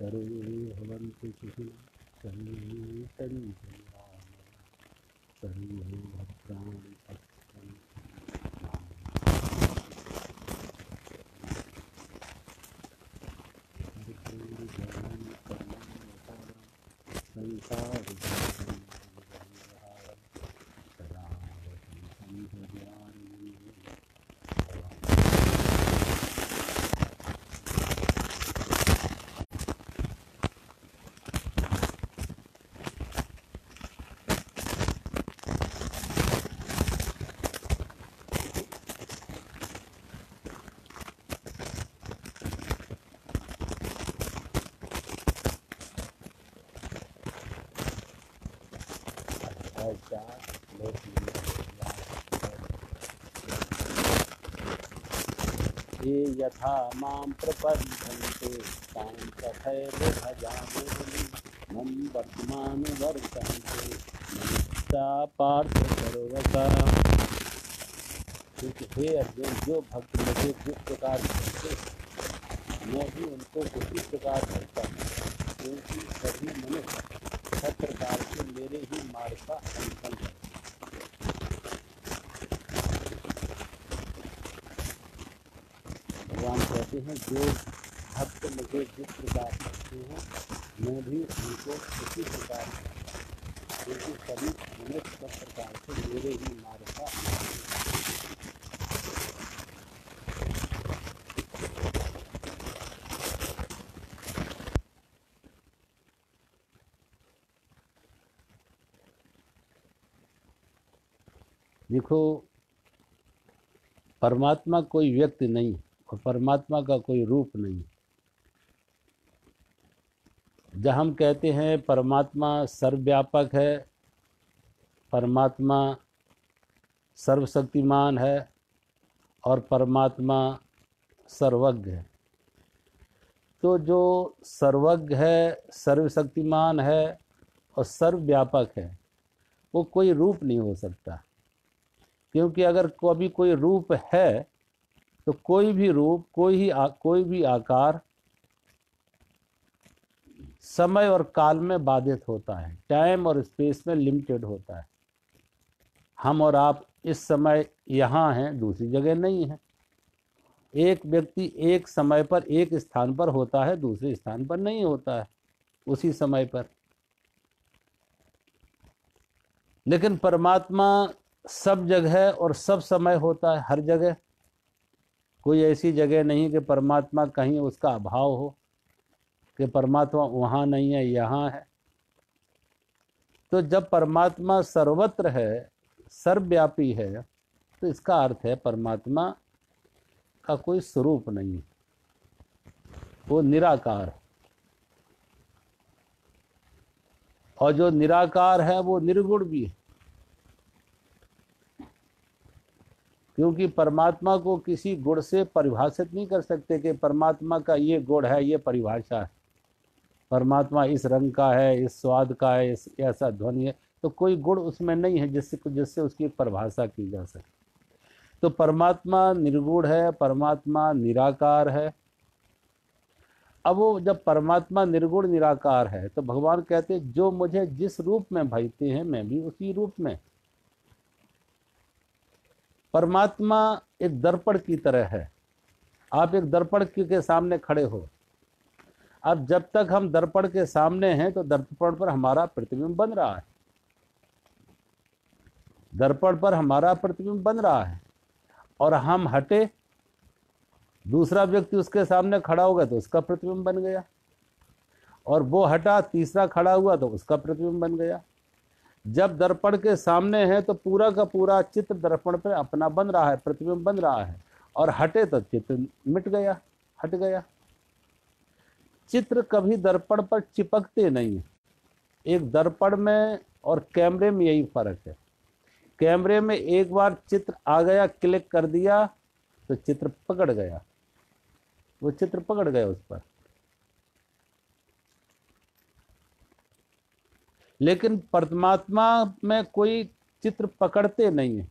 सर्वे भवन्तु सुखिनः सर्वे सन्तु सर्वे भद्राणि ये यथा मां प्रपद्यन्ते तां तथैव भजामि मम वर्तमानुवर्तन्ते मनुष्या पार्थ सर्वदा। हे अर्जुन, जो भक्त मुझे जिस प्रकार भजते मैं भी उनको उसी प्रकार भजता हूँ, क्योंकि सभी मनुष्य सब प्रकार से मेरे ही मार्ग का अनुसरण करते। भगवान कहते हैं जो भक्त मुझे जिस प्रकार करते हैं मैं भी उनको उसी प्रकार करता हूँ, क्योंकि सभी मनुष्य सब प्रकार से मेरे ही मार्ग का देखो, परमात्मा कोई व्यक्ति नहीं और परमात्मा का कोई रूप नहीं। जब हम कहते हैं परमात्मा सर्वव्यापक है, परमात्मा सर्वशक्तिमान है और परमात्मा सर्वज्ञ है, तो जो सर्वज्ञ है, सर्वशक्तिमान है और सर्वव्यापक है वो कोई रूप नहीं हो सकता। क्योंकि अगर कभी कोई रूप है तो कोई भी रूप, कोई भी आकार समय और काल में बाधित होता है, टाइम और स्पेस में लिमिटेड होता है। हम और आप इस समय यहाँ हैं, दूसरी जगह नहीं है। एक व्यक्ति एक समय पर एक स्थान पर होता है, दूसरे स्थान पर नहीं होता है उसी समय पर। लेकिन परमात्मा सब जगह और सब समय होता है, हर जगह। कोई ऐसी जगह नहीं कि परमात्मा कहीं उसका अभाव हो, कि परमात्मा वहाँ नहीं है, यहाँ है। तो जब परमात्मा सर्वत्र है, सर्वव्यापी है, तो इसका अर्थ है परमात्मा का कोई स्वरूप नहीं है, वो निराकार है। और जो निराकार है वो निर्गुण भी है, क्योंकि परमात्मा को किसी गुण से परिभाषित नहीं कर सकते कि परमात्मा का ये गुण है, ये परिभाषा है। परमात्मा इस रंग का है, इस स्वाद का है, इस ऐसा ध्वनि है, तो कोई गुण उसमें नहीं है जिससे उसकी परिभाषा की जा सके। तो परमात्मा निर्गुण है, परमात्मा निराकार है। अब वो जब परमात्मा निर्गुण निराकार है तो भगवान कहते हैं जो मुझे जिस रूप में भजते हैं मैं भी उसी रूप में। परमात्मा एक दर्पण की तरह है। आप एक दर्पण के सामने खड़े हो, अब जब तक हम दर्पण के सामने हैं तो दर्पण पर हमारा प्रतिबिंब बन रहा है, दर्पण पर हमारा प्रतिबिंब बन रहा है। और हम हटे, दूसरा व्यक्ति उसके सामने खड़ा होगा तो उसका प्रतिबिंब बन गया, और वो हटा, तीसरा खड़ा हुआ तो उसका प्रतिबिंब बन गया। जब दर्पण के सामने है तो पूरा का पूरा चित्र दर्पण पे अपना बन रहा है, प्रतिबिंब बन रहा है, और हटे तो चित्र मिट गया, हट गया। चित्र कभी दर्पण पर चिपकते नहीं है। एक दर्पण में और कैमरे में यही फर्क है। कैमरे में एक बार चित्र आ गया, क्लिक कर दिया तो चित्र पकड़ गया, वो चित्र पकड़ गया उस पर। लेकिन परमात्मा में कोई चित्र पकड़ते नहीं है।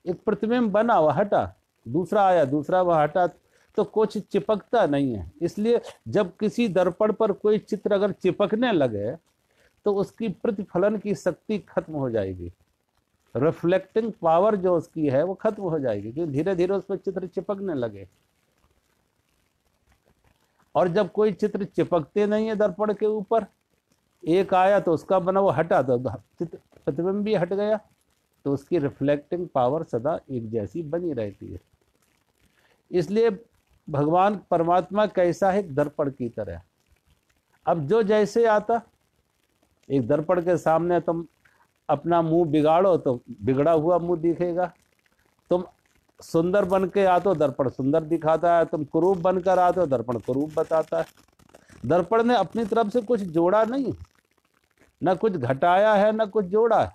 एक प्रतिबिंब बना, वह हटा, दूसरा आया, दूसरा वह हटा, तो कुछ चिपकता नहीं है। इसलिए जब किसी दर्पण पर कोई चित्र अगर चिपकने लगे तो उसकी प्रतिफलन की शक्ति खत्म हो जाएगी, रिफ्लेक्टिंग पावर जो उसकी है वो खत्म हो जाएगी, क्योंकि धीरे धीरे उस पर चित्र चिपकने लगे। और जब कोई चित्र चिपकते नहीं है दर्पण के ऊपर, एक आया तो उसका बना वो हटा तो चित्र प्रतिबिंब भी हट गया, तो उसकी रिफ्लेक्टिंग पावर सदा एक जैसी बनी रहती है। इसलिए भगवान परमात्मा कैसा है? दर्पण की तरह। अब जो जैसे आता, एक दर्पण के सामने तुम अपना मुंह बिगाड़ो तो बिगड़ा हुआ मुंह दिखेगा, तुम सुंदर बन के आते हो दर्पण सुंदर दिखाता है, तुम कुरूप बनकर आते हो दर्पण कुरूप बताता है। दर्पण ने अपनी तरफ से कुछ जोड़ा नहीं, न कुछ घटाया है न कुछ जोड़ा है।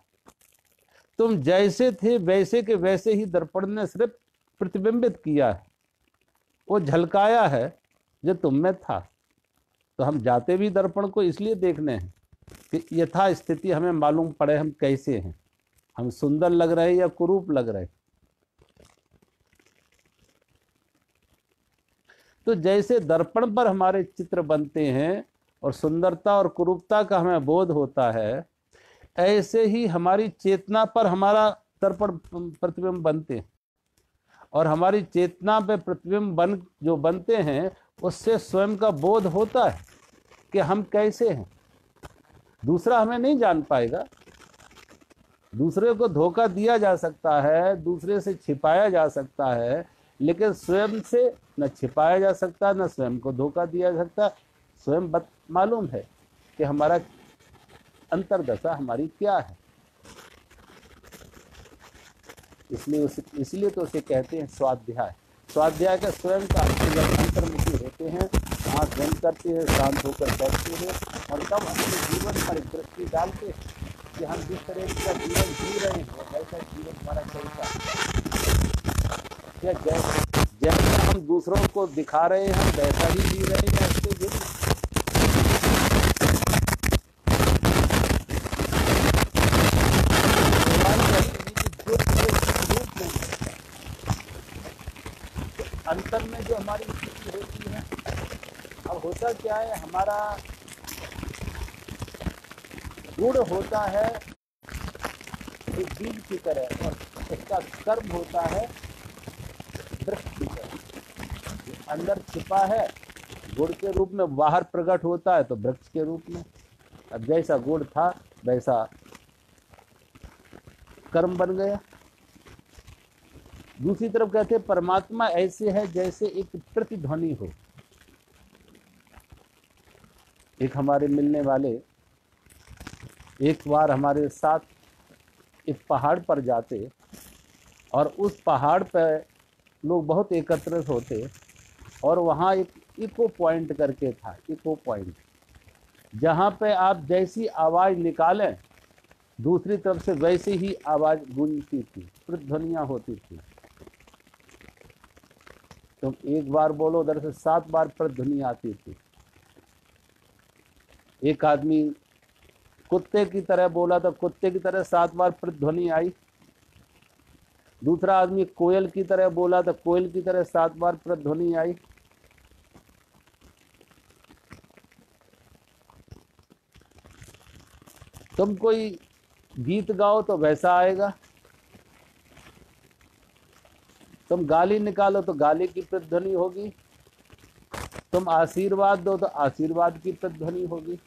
तुम जैसे थे वैसे के वैसे ही दर्पण ने सिर्फ प्रतिबिंबित किया है, वो झलकाया है जो तुम में था। तो हम जाते भी दर्पण को इसलिए देखने हैं कि यथा स्थिति हमें मालूम पड़े हम कैसे हैं, हम सुंदर लग रहे या कुरूप लग रहे। तो जैसे दर्पण पर हमारे चित्र बनते हैं और सुंदरता और कुरूपता का हमें बोध होता है, ऐसे ही हमारी चेतना पर हमारा दर्पण प्रतिबिंब बनते हैं। और हमारी चेतना पे प्रतिबिंब जो बनते हैं उससे स्वयं का बोध होता है कि हम कैसे हैं। दूसरा हमें नहीं जान पाएगा, दूसरे को धोखा दिया जा सकता है, दूसरे से छिपाया जा सकता है, लेकिन स्वयं से न छिपाया जा सकता न स्वयं को धोखा दिया जा सकता। स्वयं मालूम है कि हमारा अंतर्दशा हमारी क्या है। इसलिए तो उसे कहते हैं स्वाध्याय। स्वाध्याय का स्वयं का अंतर्मुखी होते हैं, आँख बंद करते हैं, शांत होकर बैठते हैं और तब अपने जीवन पर दृष्टि डालते हैं कि हम जिस तरह का जीवन जी रहे हैं वैसा जीवन हमारा चलता है, जैसे हम दूसरों को दिखा रहे हैं हम वैसा ही जी रहे हैं, ऐसे भी अंतर में जो हमारी स्थिति होती है। अब होता क्या है, हमारा गुण होता है एक बीज की तरह और उसका कर्म होता है वृक्ष की तरह। अंदर छिपा है गुण के रूप में, बाहर प्रकट होता है तो वृक्ष के रूप में। अब जैसा गुण था वैसा कर्म बन गया। दूसरी तरफ कहते हैं परमात्मा ऐसे है जैसे एक प्रतिध्वनि हो। एक हमारे मिलने वाले एक बार हमारे साथ एक पहाड़ पर जाते और उस पहाड़ पर लोग बहुत एकत्रित होते और वहाँ एक इको पॉइंट करके था, इको पॉइंट, जहाँ पे आप जैसी आवाज़ निकालें दूसरी तरफ से वैसे ही आवाज़ गूंजती थी, प्रतिध्वनियाँ होती थी। तुम एक बार बोलो उधर से 7 बार प्रतिध्वनि आती थी। एक आदमी कुत्ते की तरह बोला तो कुत्ते की तरह 7 बार प्रतिध्वनि आई। दूसरा आदमी कोयल की तरह बोला तो कोयल की तरह 7 बार प्रतिध्वनि आई। तुम कोई गीत गाओ तो वैसा आएगा, तुम गाली निकालो तो गाली की प्रतिध्वनि होगी, तुम आशीर्वाद दो तो आशीर्वाद की प्रतिध्वनि होगी।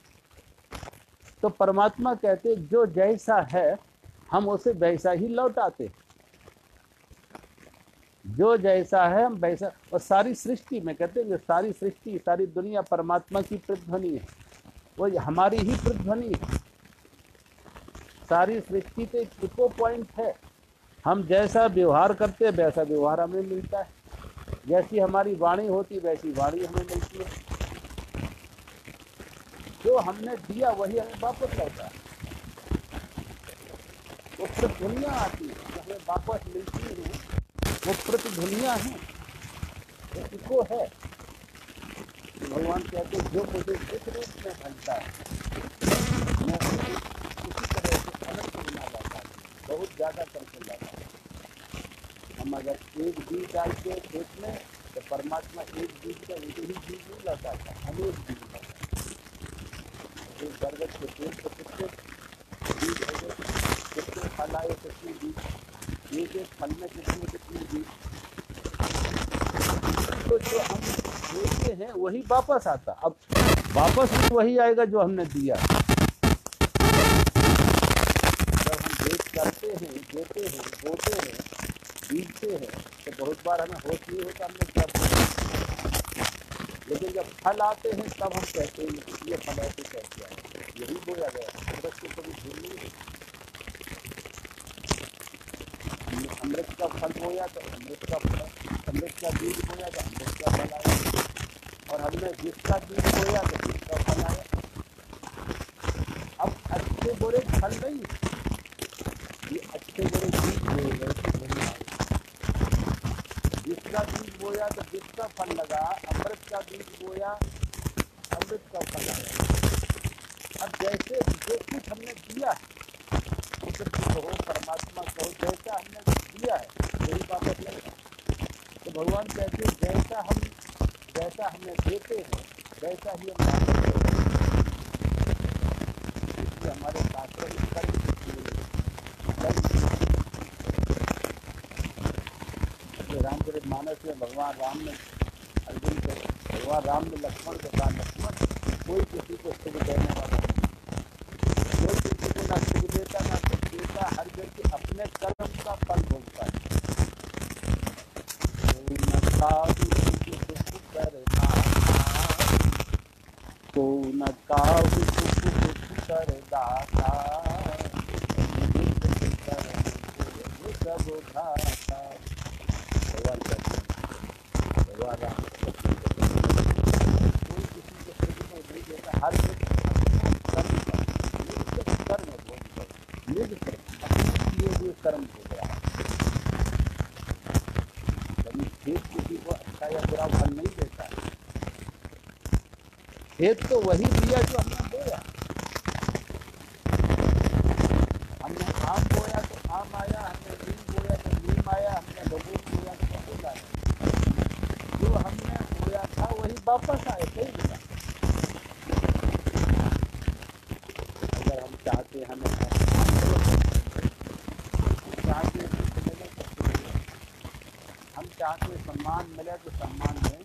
तो परमात्मा कहते जो जैसा है हम उसे वैसा ही लौटाते, जो जैसा है हम वैसा। और सारी सृष्टि में कहते हैं सारी सृष्टि सारी दुनिया परमात्मा की प्रतिध्वनि है, वो हमारी ही प्रतिध्वनि है। सारी सृष्टि तो एक इको पॉइंट है, हम जैसा व्यवहार करते हैं वैसा व्यवहार हमें मिलता है, जैसी हमारी वाणी होती वैसी वाणी हमें मिलती है। जो हमने दिया वही हमें वापस लौटा है। वो प्रतिध्वनियाँ आती है जो हमें वापस मिलती है, वो प्रतिध्वनियाँ हैं, वो इको है। भगवान कहते हैं जो मुझे जिस रूप में ढलता है मैं उसी तरह से अनंत बना जाता है, बहुत ज़्यादा करके लाता है। हम अगर एक बीज डालते हैं खेत में तो परमात्मा एक बीज का एक ही बीज नहीं लगाता, अनेक बीज लगाता। एक बरगद के पेड़ पर कितने बीज हो गए, कितने फल आए, कितने बीज, एक एक फल में कितने कितने बीज। तो जो हम देते हैं वही वापस आता, अब वापस भी वही आएगा जो हमने दिया। जब हम देख करते हैं, देते हैं, बोते हैं, बीजते हैं, तो बहुत बार हमें होश नहीं होता हमने क्या बोया। लेकिन जब फल आते हैं तब हम कहते हैं ये फल ऐसे कैसे आए, यही बोया गया। अमृत को कभी भूल नहीं है। हमने अमृत का फल बोया तो अमृत का फल, अमृत का बीज बोया तो अमृत का फल आया, और हमने जिसका बीज बोया तो जिसका फल आया। अब अच्छे बुरे फल नहीं, ये अच्छे बुरे बीज बोए गए थे, वही आए। जिसका बीज बोया तो जिसका फल लगा, अमृत का बीज बोया, अमृत का फल आया। अब जैसे जो कुछ हमने दिया है, प्रकृति को हो, परमात्मा को हो, जैसा हमने दिया है वही वापस लगेगा। तो भगवान कहते हैं जैसा हमें देते हैं वैसा ही हम वापस करेंगे। इसलिए हमारे शास्त्रों में कर्म रामचरितमानस में भगवान राम ने अर्जुन को, भगवान राम ने लक्ष्मण को कहा, लक्ष्मण कोई किसी को सुख देने वाला नहीं, कोई किसी को ना सुख देता ना सुख देता, हर व्यक्ति अपने कर्म का फल भोगता है। कोई न काहू सुख करता, कोई न काहू सुख करदाता, सब उठाता। भगवान राम कोई किसी को सुख को नहीं देता, हर व्यक्ति कर्म का कर्म भोग, निज अपने किए हुए कर्म भोग रहा है। कभी खेत किसी को अच्छा या बुरा फल नहीं देता है। खेत तो वही दिया जो हमने बोया। हमने आम बोया तो आम आया, हमने नीम बोया तो नीम आया, हमने बबूल बोया तो बबूल आया। जो हमने बोया था वही वापस आए, सही मिला। अगर हम चाहते हमें चाहते मिले तो हम चाहते सम्मान मिले तो सम्मान में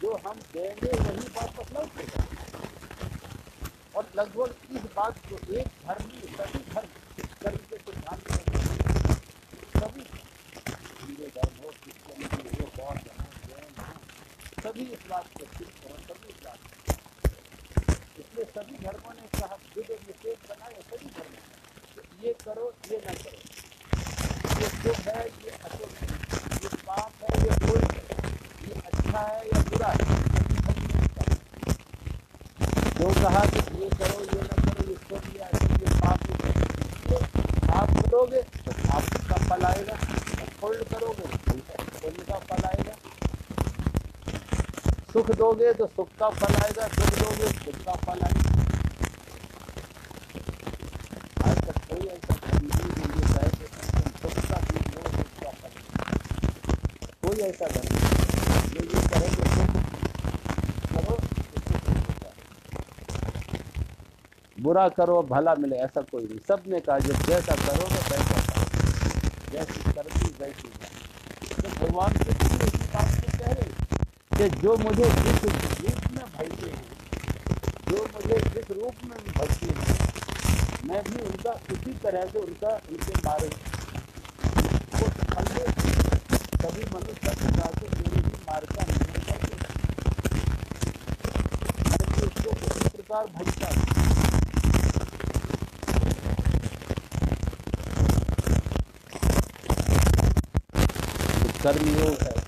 जो हम देंगे वही वापस लौटेगा। और लगभग इस बात को एक धर्म में सभी धर्म कर्म के सिद्धांत सभी हिंदू धर्म हो, क्रिश्चियनिटी हो, बौद्ध हो, जैन हो, सभी इस बात को सिद्ध हो, सभी इस बात। इसलिए सभी धर्मों ने कहा, विध निषेध बनाए सभी धर्मों, ये करो ये न करो, ये शुभ है ये अशुभ है, ये पाप है ये पुण्य है, ये अच्छा है या बुरा है। जो कहा कि ये करो ये न करो, ये शुभ या अशुभ, ये पाप, ये पाप करोगे तो पाप का फल आएगा, पुण्य करोगे तो पुण्य का फल आएगा। सुख दोगे तो सुख का फल आएगा, दुख दोगे तो दुख का फल आएगा। आज तक कोई ऐसा धर्म नहीं जो ये कहे कि तुम सुख का बीज लो, सुख का फल। कोई ऐसा धर्म नहीं जो ये कहे कि सुख करो तो सुख मिलेगा, बुरा करो भला मिले, ऐसा कोई नहीं। सबने कहा जब जैसा करोगे वैसा पाओ, जैसी करती वैसी बात। तो भगवान के इसी बात को कह रहे कि जो मुझे जिस रूप में भजते हैं, जो मुझे जिस रूप में भजते हैं, मैं भी उनका उसी तरह से उनके मार्ग को फल दे। सभी मनुष्य सब प्रकार से मेरे ही मार्ग का अनुसरण करते हैं। मैं भी उसको उसी प्रकार भजता हूँ। कर्मयोग है।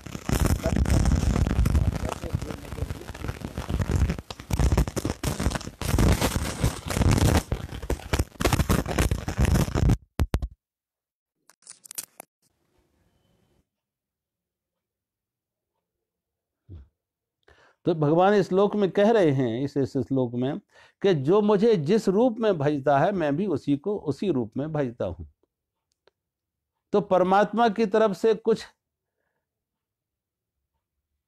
तो भगवान इस श्लोक में कह रहे हैं, इस श्लोक में, कि जो मुझे जिस रूप में भजता है मैं भी उसी को उसी रूप में भजता हूं। तो परमात्मा की तरफ से कुछ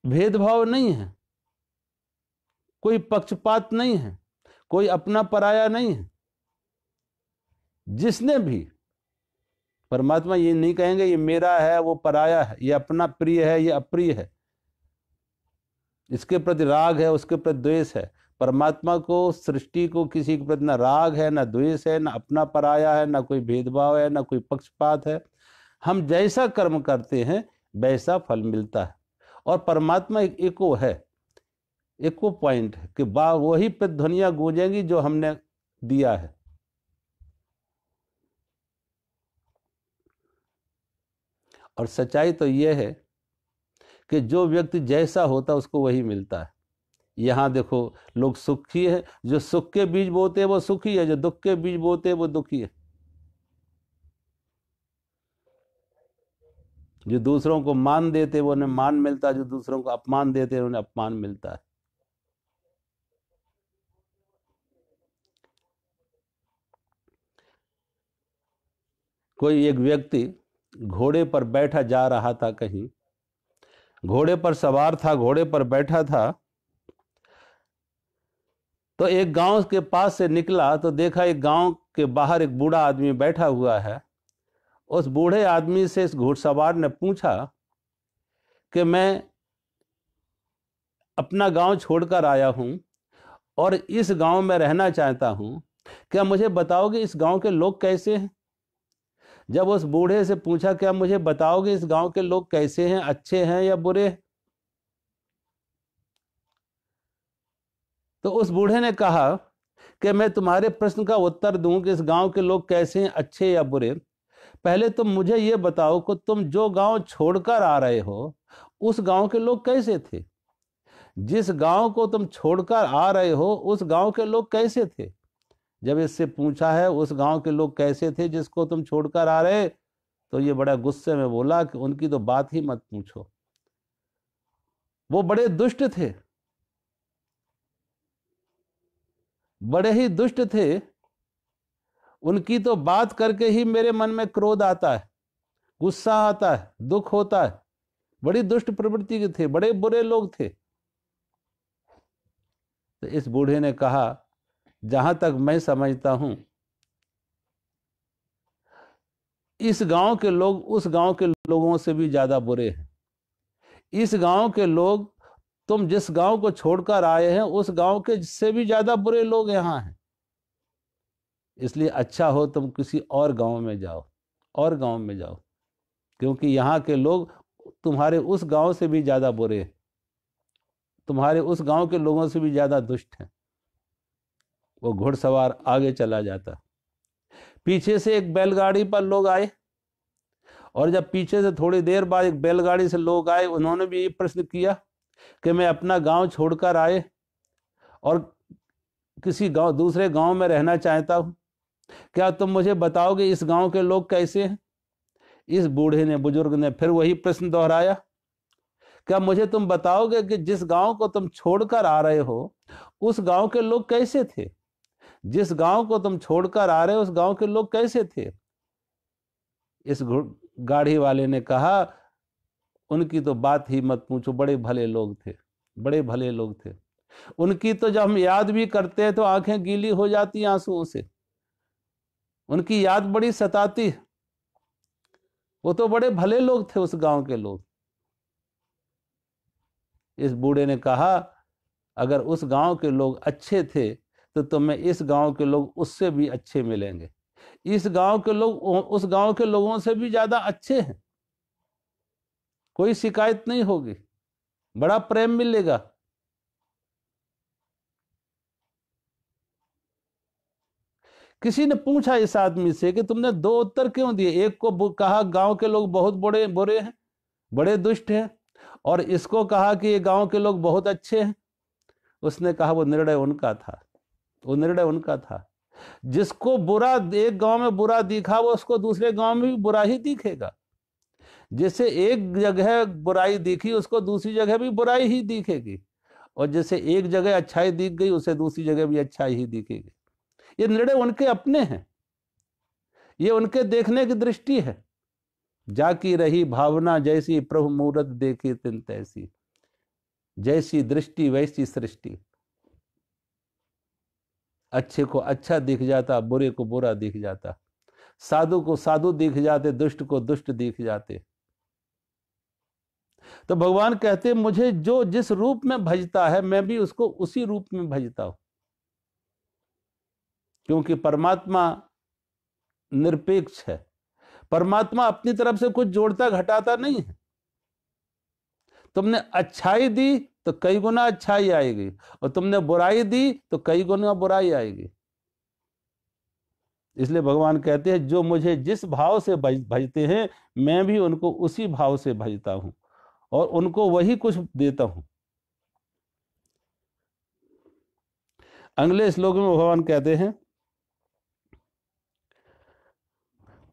भेदभाव नहीं है, कोई पक्षपात नहीं है, कोई अपना पराया नहीं है। जिसने भी, परमात्मा ये नहीं कहेंगे ये मेरा है वो पराया है, ये अपना प्रिय है ये अप्रिय है, इसके प्रति राग है उसके प्रति द्वेष है। परमात्मा को, सृष्टि को किसी के प्रति ना राग है ना द्वेष है, ना अपना पराया है, ना कोई भेदभाव है, ना कोई पक्षपात है। हम जैसा कर्म करते हैं वैसा फल मिलता है। और परमात्मा एक एको है, एको पॉइंट है कि वही प्रतिध्वनियां गूंजेंगी जो हमने दिया है। और सच्चाई तो यह है कि जो व्यक्ति जैसा होता है उसको वही मिलता है। यहां देखो, लोग सुखी है, जो सुख के बीज बोते हैं वो सुखी है, जो दुख के बीज बोते हैं वो दुखी है। जो दूसरों को मान देते वो उन्हें मान मिलता है, जो दूसरों को अपमान देते उन्हें अपमान मिलता है। कोई एक व्यक्ति घोड़े पर बैठा जा रहा था, कहीं घोड़े पर सवार था, घोड़े पर बैठा था, तो एक गांव के पास से निकला तो देखा एक गांव के बाहर एक बूढ़ा आदमी बैठा हुआ है। उस बूढ़े आदमी से इस घुड़सवार ने पूछा कि मैं अपना गांव छोड़कर आया हूं और इस गांव में रहना चाहता हूं, क्या मुझे बताओगे इस गांव के लोग कैसे हैं? जब उस बूढ़े से पूछा क्या मुझे बताओगे इस गांव के लोग कैसे हैं, अच्छे हैं या बुरे हैं, तो उस बूढ़े ने कहा कि मैं तुम्हारे प्रश्न का उत्तर दूं कि इस गांव के लोग कैसे हैं, अच्छे या बुरे, पहले तुम मुझे ये बताओ कि तुम जो गांव छोड़कर आ रहे हो उस गांव के लोग कैसे थे? जिस गांव को तुम छोड़कर आ रहे हो उस गांव के लोग कैसे थे? जब इससे पूछा है उस गांव के लोग कैसे थे जिसको तुम छोड़कर आ रहे, तो ये बड़ा गुस्से में बोला कि उनकी तो बात ही मत पूछो, वो बड़े दुष्ट थे, बड़े ही दुष्ट थे, उनकी तो बात करके ही मेरे मन में क्रोध आता है, गुस्सा आता है, दुख होता है। बड़ी दुष्ट प्रवृत्ति के थे, बड़े बुरे लोग थे। तो इस बूढ़े ने कहा जहां तक मैं समझता हूं इस गांव के लोग उस गांव के लोगों से भी ज्यादा बुरे हैं। इस गांव के लोग, तुम जिस गांव को छोड़कर आए हैं उस गांव के से भी ज्यादा बुरे लोग यहां हैं। इसलिए अच्छा हो तुम किसी और गांव में जाओ, और गांव में जाओ, क्योंकि यहाँ के लोग तुम्हारे उस गांव से भी ज्यादा बुरे हैं, तुम्हारे उस गांव के लोगों से भी ज्यादा दुष्ट हैं। वो घुड़सवार आगे चला जाता। पीछे से एक बैलगाड़ी पर लोग आए, और जब पीछे से थोड़ी देर बाद एक बैलगाड़ी से लोग आए, उन्होंने भी ये प्रश्न किया कि मैं अपना गांव छोड़कर आए और किसी गांव, दूसरे गांव में रहना चाहता हूं, क्या तुम मुझे बताओगे इस गांव के लोग कैसे हैं? इस बूढ़े ने, बुजुर्ग ने फिर वही प्रश्न दोहराया, क्या मुझे तुम बताओगे कि जिस गांव को तुम छोड़कर आ रहे हो उस गांव के लोग कैसे थे? जिस गांव को तुम छोड़कर आ रहे हो उस गांव के लोग कैसे थे? इस गाड़ी वाले ने कहा उनकी तो बात ही मत पूछो, बड़े भले लोग थे, बड़े भले लोग थे। उनकी तो जब हम याद भी करते हैं तो आंखें गीली हो जाती हैं आंसुओं से, उनकी याद बड़ी सताती है। वो तो बड़े भले लोग थे उस गांव के लोग। इस बूढ़े ने कहा अगर उस गांव के लोग अच्छे थे तो तुम्हें इस गांव के लोग उससे भी अच्छे मिलेंगे। इस गांव के लोग उस गांव के लोगों से भी ज्यादा अच्छे हैं, कोई शिकायत नहीं होगी, बड़ा प्रेम मिलेगा। किसी ने पूछा इस आदमी से कि तुमने दो उत्तर क्यों दिए? एक को कहा गांव के लोग बहुत बड़े बुरे हैं, बड़े दुष्ट हैं, और इसको कहा कि ये गांव के लोग बहुत अच्छे हैं। उसने कहा वो निर्णय उनका था, वो निर्णय उनका था। जिसको बुरा एक गांव में बुरा दिखा वो उसको दूसरे गांव में भी बुरा ही दिखेगा। जैसे एक जगह बुराई दिखी उसको दूसरी जगह भी बुराई ही दिखेगी, और जैसे एक जगह अच्छाई दिख गई उसे दूसरी जगह भी अच्छाई ही दिखेगी। ये निर्णय उनके अपने हैं, ये उनके देखने की दृष्टि है। जाकी रही भावना जैसी प्रभु मूरत देखी तिन तैसी। जैसी दृष्टि वैसी सृष्टि। अच्छे को अच्छा दिख जाता, बुरे को बुरा दिख जाता, साधु को साधु दिख जाते, दुष्ट को दुष्ट दिख जाते। तो भगवान कहते मुझे जो जिस रूप में भजता है मैं भी उसको उसी रूप में भजता हूं, क्योंकि परमात्मा निरपेक्ष है। परमात्मा अपनी तरफ से कुछ जोड़ता घटाता नहीं है। तुमने अच्छाई दी तो कई गुना अच्छाई आएगी, और तुमने बुराई दी तो कई गुना बुराई आएगी। इसलिए भगवान कहते हैं जो मुझे जिस भाव से भजते हैं मैं भी उनको उसी भाव से भजता हूं और उनको वही कुछ देता हूं। अगले श्लोक में भगवान कहते हैं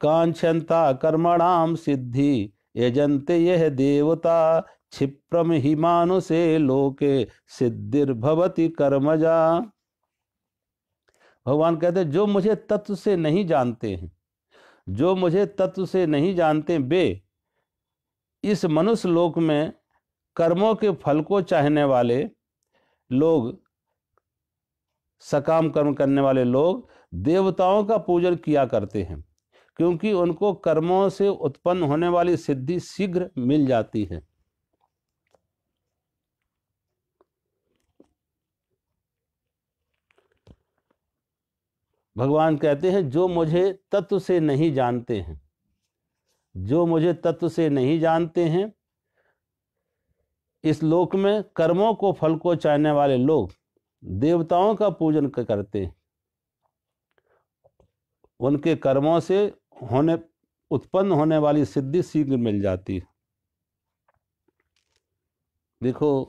कांक्षन्ता कर्मणाम सिद्धि यजन्ते यह देवता क्षिप्रम हि मानुषे लोके सिद्धिर्भवति कर्मजा। भगवान कहते हैं जो मुझे तत्व से नहीं जानते हैं, जो मुझे तत्व से नहीं जानते वे इस मनुष्य लोक में कर्मों के फल को चाहने वाले लोग, सकाम कर्म करने वाले लोग देवताओं का पूजन किया करते हैं, क्योंकि उनको कर्मों से उत्पन्न होने वाली सिद्धि शीघ्र मिल जाती है। भगवान कहते हैं जो मुझे तत्व से नहीं जानते हैं, जो मुझे तत्व से नहीं जानते हैं, इस लोक में कर्मों को फल को चाहने वाले लोग देवताओं का पूजन करते हैं, उनके कर्मों से उत्पन्न होने वाली सिद्धि शीघ्र मिल जाती है। देखो,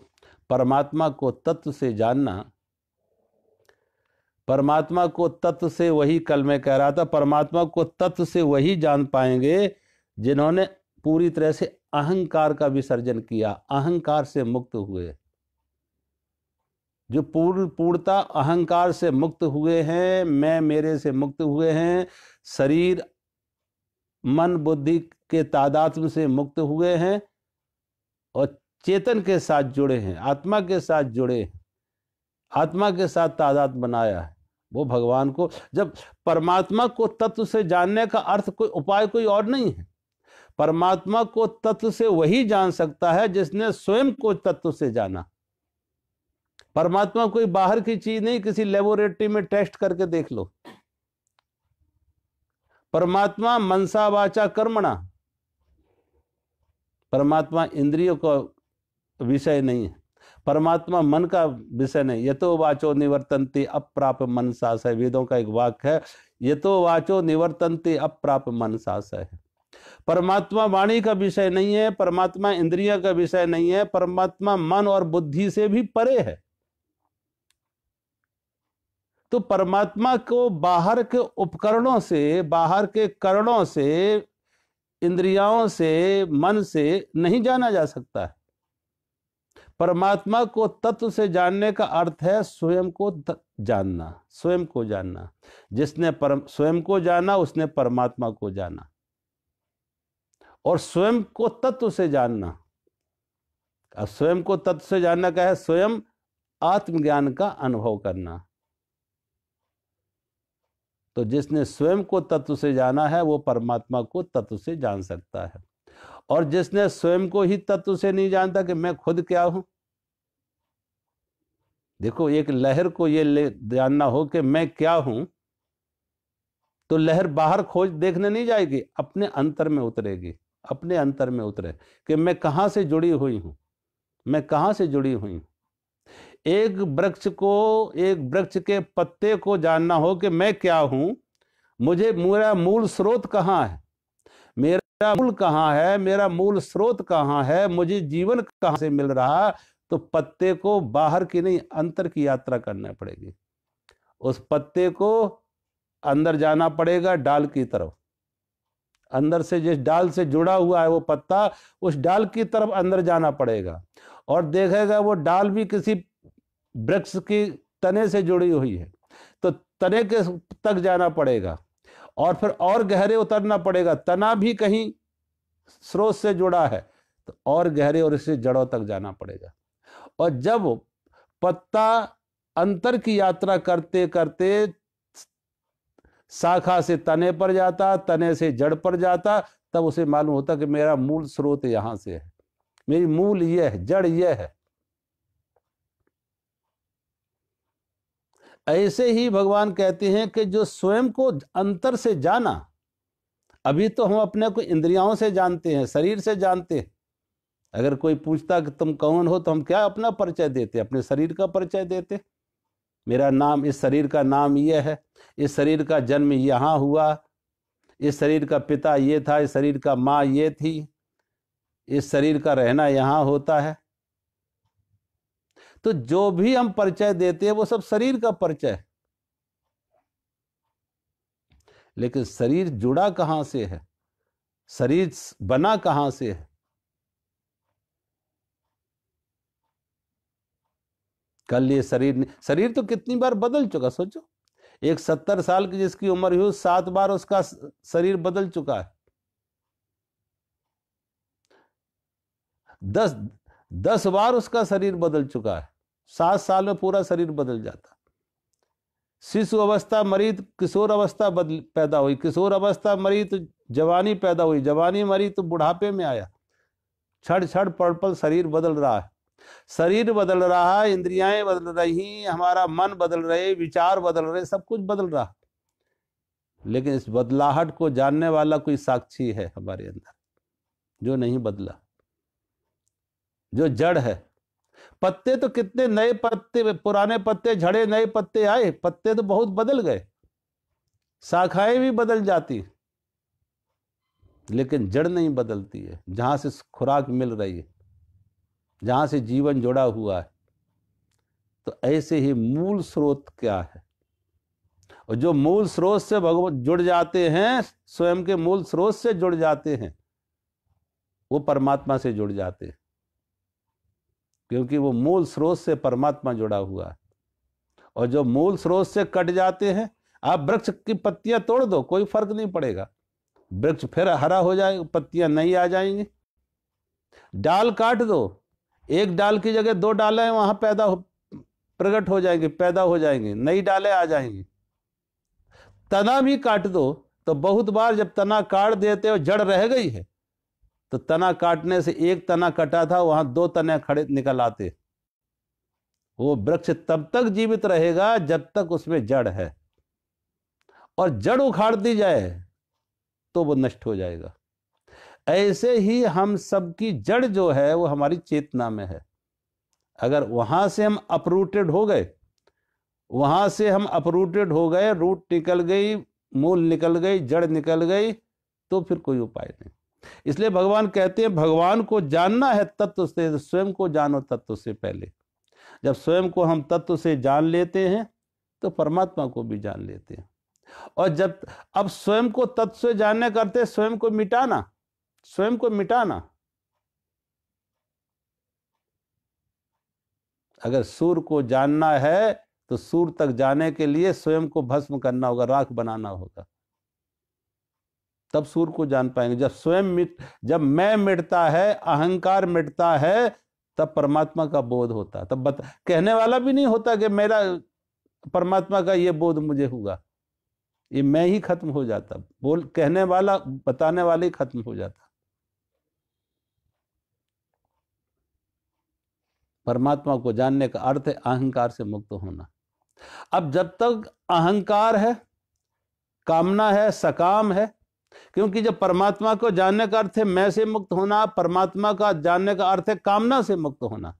परमात्मा को तत्व से जानना, परमात्मा को तत्व से वही, कल मैं कह रहा था, परमात्मा को तत्व से वही जान पाएंगे जिन्होंने पूरी तरह से अहंकार का विसर्जन किया, अहंकार से मुक्त हुए। जो पूर्णता अहंकार से मुक्त हुए हैं, मैं मेरे से मुक्त हुए हैं, शरीर मन बुद्धि के तादात्म्य से मुक्त हुए हैं और चेतन के साथ जुड़े हैं, आत्मा के साथ जुड़े हैं, आत्मा के साथ तादात्म्य बनाया है, वो भगवान को, जब परमात्मा को तत्व से जानने का अर्थ कोई उपाय कोई और नहीं है। परमात्मा को तत्व से वही जान सकता है जिसने स्वयं को तत्व से जाना। परमात्मा कोई बाहर की चीज नहीं, किसी लेबोरेटरी में टेस्ट करके देख लो। परमात्मा मनसा वाचा कर्मणा, परमात्मा इंद्रियों का विषय नहीं है, परमात्मा मन का विषय नहीं। यतो वाचो निवर्तन्ते अप्राप मनसा स, वेदों का एक वाक्य है, यतो वाचो निवर्तन्ते अप्राप मनसा स है। परमात्मा वाणी का विषय नहीं है, परमात्मा इंद्रियों का विषय नहीं है, परमात्मा मन और बुद्धि से भी परे है। तो परमात्मा को बाहर के उपकरणों से, बाहर के करणों से, इंद्रियों से, मन से नहीं जाना जा सकता है। परमात्मा को तत्व से जानने का अर्थ है स्वयं को जानना, स्वयं को जानना। जिसने स्वयं को जाना उसने परमात्मा को जाना। और स्वयं को तत्व से जानना, अब स्वयं को तत्व से जानना क्या है? स्वयं आत्मज्ञान का अनुभव करना। तो जिसने स्वयं को तत्व से जाना है वो परमात्मा को तत्व से जान सकता है। और जिसने स्वयं को ही तत्व से नहीं जानता कि मैं खुद क्या हूं, देखो एक लहर को ये जानना हो कि मैं क्या हूं, तो लहर बाहर खोज देखने नहीं जाएगी, अपने अंतर में उतरेगी, अपने अंतर में उतरे कि मैं कहां से जुड़ी हुई हूं, मैं कहां से जुड़ी हुई हूं। एक वृक्ष को, एक वृक्ष के पत्ते को जानना हो कि मैं क्या हूं, मुझे मेरा मूल स्रोत कहां है, मेरा मूल कहां है, मेरा मूल स्रोत कहां है, मुझे जीवन कहां से मिल रहा, तो पत्ते को बाहर की नहीं अंतर की यात्रा करना पड़ेगी। उस पत्ते को अंदर जाना पड़ेगा, डाल की तरफ, अंदर से जिस डाल से जुड़ा हुआ है वो पत्ता, उस डाल की तरफ अंदर जाना पड़ेगा और देखेगा वो डाल भी किसी वृक्ष की तने से जुड़ी हुई है, तो तने के तक जाना पड़ेगा और फिर और गहरे उतरना पड़ेगा। तना भी कहीं स्रोत से जुड़ा है तो और गहरे और इससे जड़ों तक जाना पड़ेगा। और जब पत्ता अंतर की यात्रा करते करते शाखा से तने पर जाता, तने से जड़ पर जाता, तब उसे मालूम होता कि मेरा मूल स्रोत यहां से है, मेरी मूल यह है, जड़ यह है। ऐसे ही भगवान कहते हैं कि जो स्वयं को अंतर से जाना, अभी तो हम अपने को इंद्रियों से जानते हैं, शरीर से जानते हैं। अगर कोई पूछता कि तुम कौन हो, तो हम क्या अपना परिचय देते? अपने शरीर का परिचय देते। मेरा नाम, इस शरीर का नाम यह है, इस शरीर का जन्म यहाँ हुआ, इस शरीर का पिता ये था, इस शरीर का माँ ये थी, इस शरीर का रहना यहाँ होता है। तो जो भी हम परिचय देते हैं वो सब शरीर का परिचय है। लेकिन शरीर जुड़ा कहां से है, शरीर बना कहां से है? कल ये शरीर तो कितनी बार बदल चुका, सोचो। एक 70 साल की जिसकी उम्र हुई, 7 बार उसका शरीर बदल चुका है। 10 बार उसका शरीर बदल चुका है। 7 साल में पूरा शरीर बदल जाता। शिशु अवस्था मरी तो किशोर अवस्था पैदा हुई, किशोर अवस्था मरी तो जवानी पैदा हुई, जवानी मरी तो बुढ़ापे में आया। क्षण क्षण पल पल शरीर बदल रहा है। शरीर बदल रहा है, इंद्रियाएं बदल रही, हमारा मन बदल रहे, विचार बदल रहे, सब कुछ बदल रहा। लेकिन इस बदलाहट को जानने वाला कोई साक्षी है हमारे अंदर, जो नहीं बदला, जो जड़ है। पत्ते तो कितने नए पत्ते, पुराने पत्ते झड़े, नए पत्ते आए, पत्ते तो बहुत बदल गए, शाखाएं भी बदल जाती, लेकिन जड़ नहीं बदलती है, जहां से खुराक मिल रही है, जहां से जीवन जुड़ा हुआ है। तो ऐसे ही मूल स्रोत क्या है? और जो मूल स्रोत से भगवान जुड़ जाते हैं, स्वयं के मूल स्रोत से जुड़ जाते हैं, वो परमात्मा से जुड़ जाते हैं, क्योंकि वो मूल स्रोत से परमात्मा जुड़ा हुआ है। और जो मूल स्रोत से कट जाते हैं, आप वृक्ष की पत्तियां तोड़ दो, कोई फर्क नहीं पड़ेगा, वृक्ष फिर हरा हो जाएगा, पत्तियां नई आ जाएंगी। डाल काट दो, एक डाल की जगह 2 डालें वहां प्रकट हो जाएंगे, पैदा हो जाएंगे, नई डालें आ जाएंगी। तना भी काट दो, तो बहुत बार जब तना काट देते हो, जड़ रह गई है, तो तना काटने से एक तना कटा था, वहां 2 तने खड़े निकल आते। वो वृक्ष तब तक जीवित रहेगा जब तक उसमें जड़ है, और जड़ उखाड़ दी जाए तो वो नष्ट हो जाएगा। ऐसे ही हम सबकी जड़ जो है वो हमारी चेतना में है। अगर वहां से हम अपरूटेड हो गए, वहां से हम अपरूटेड हो गए, रूट निकल गई, मूल निकल गई, जड़ निकल गई, तो फिर कोई उपाय नहीं। इसलिए भगवान कहते हैं, भगवान को जानना है तत्व से, स्वयं को जानो तत्व से पहले। जब स्वयं को हम तत्व से जान लेते हैं, तो परमात्मा को भी जान लेते हैं। और जब अब स्वयं को तत्व से जानने करते, स्वयं को मिटाना, स्वयं को मिटाना। अगर सूर्य को जानना है, तो सूर्य तक जाने के लिए स्वयं को भस्म करना होगा, राख बनाना होगा, तब सूर्य को जान पाएंगे। जब मैं मिटता है, अहंकार मिटता है, तब परमात्मा का बोध होता है। तब कहने वाला भी नहीं होता कि मेरा परमात्मा का ये बोध मुझे हुआ, ये मैं ही खत्म हो जाता, कहने वाला, बताने वाला ही खत्म हो जाता। परमात्मा को जानने का अर्थ है अहंकार से मुक्त होना। अब जब तक अहंकार है, कामना है, सकाम है, क्योंकि जब परमात्मा को जानने का अर्थ है मैं से मुक्त होना, परमात्मा का जानने का अर्थ है कामना से मुक्त होना।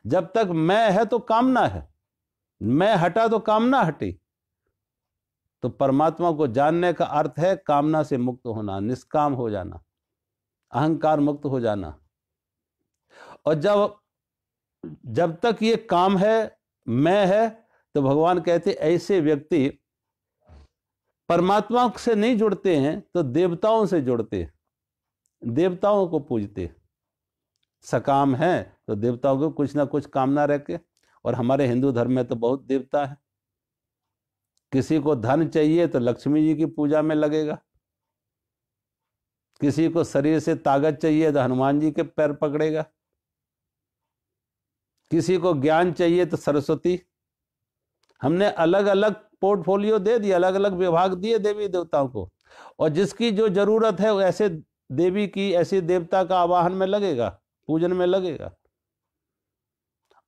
जब तक मैं है तो कामना है, मैं हटा तो कामना हटी। तो परमात्मा को जानने का अर्थ है कामना से मुक्त होना, निष्काम हो जाना, अहंकार मुक्त हो जाना। और जब तक ये काम है, मैं है, तो भगवान कहते ऐसे व्यक्ति परमात्मा से नहीं जुड़ते हैं, तो देवताओं से जुड़ते हैं, देवताओं को पूजते। सकाम है तो देवताओं को कुछ ना कुछ कामना रखे। और हमारे हिंदू धर्म में तो बहुत देवता है। किसी को धन चाहिए तो लक्ष्मी जी की पूजा में लगेगा, किसी को शरीर से ताकत चाहिए तो हनुमान जी के पैर पकड़ेगा, किसी को ज्ञान चाहिए तो सरस्वती। हमने अलग अलग पोर्टफोलियो दे दिए, अलग अलग विभाग दिए देवी देवताओं को, और जिसकी जो जरूरत है वो ऐसे देवी की, ऐसे देवता का आवाहन में लगेगा, पूजन में लगेगा,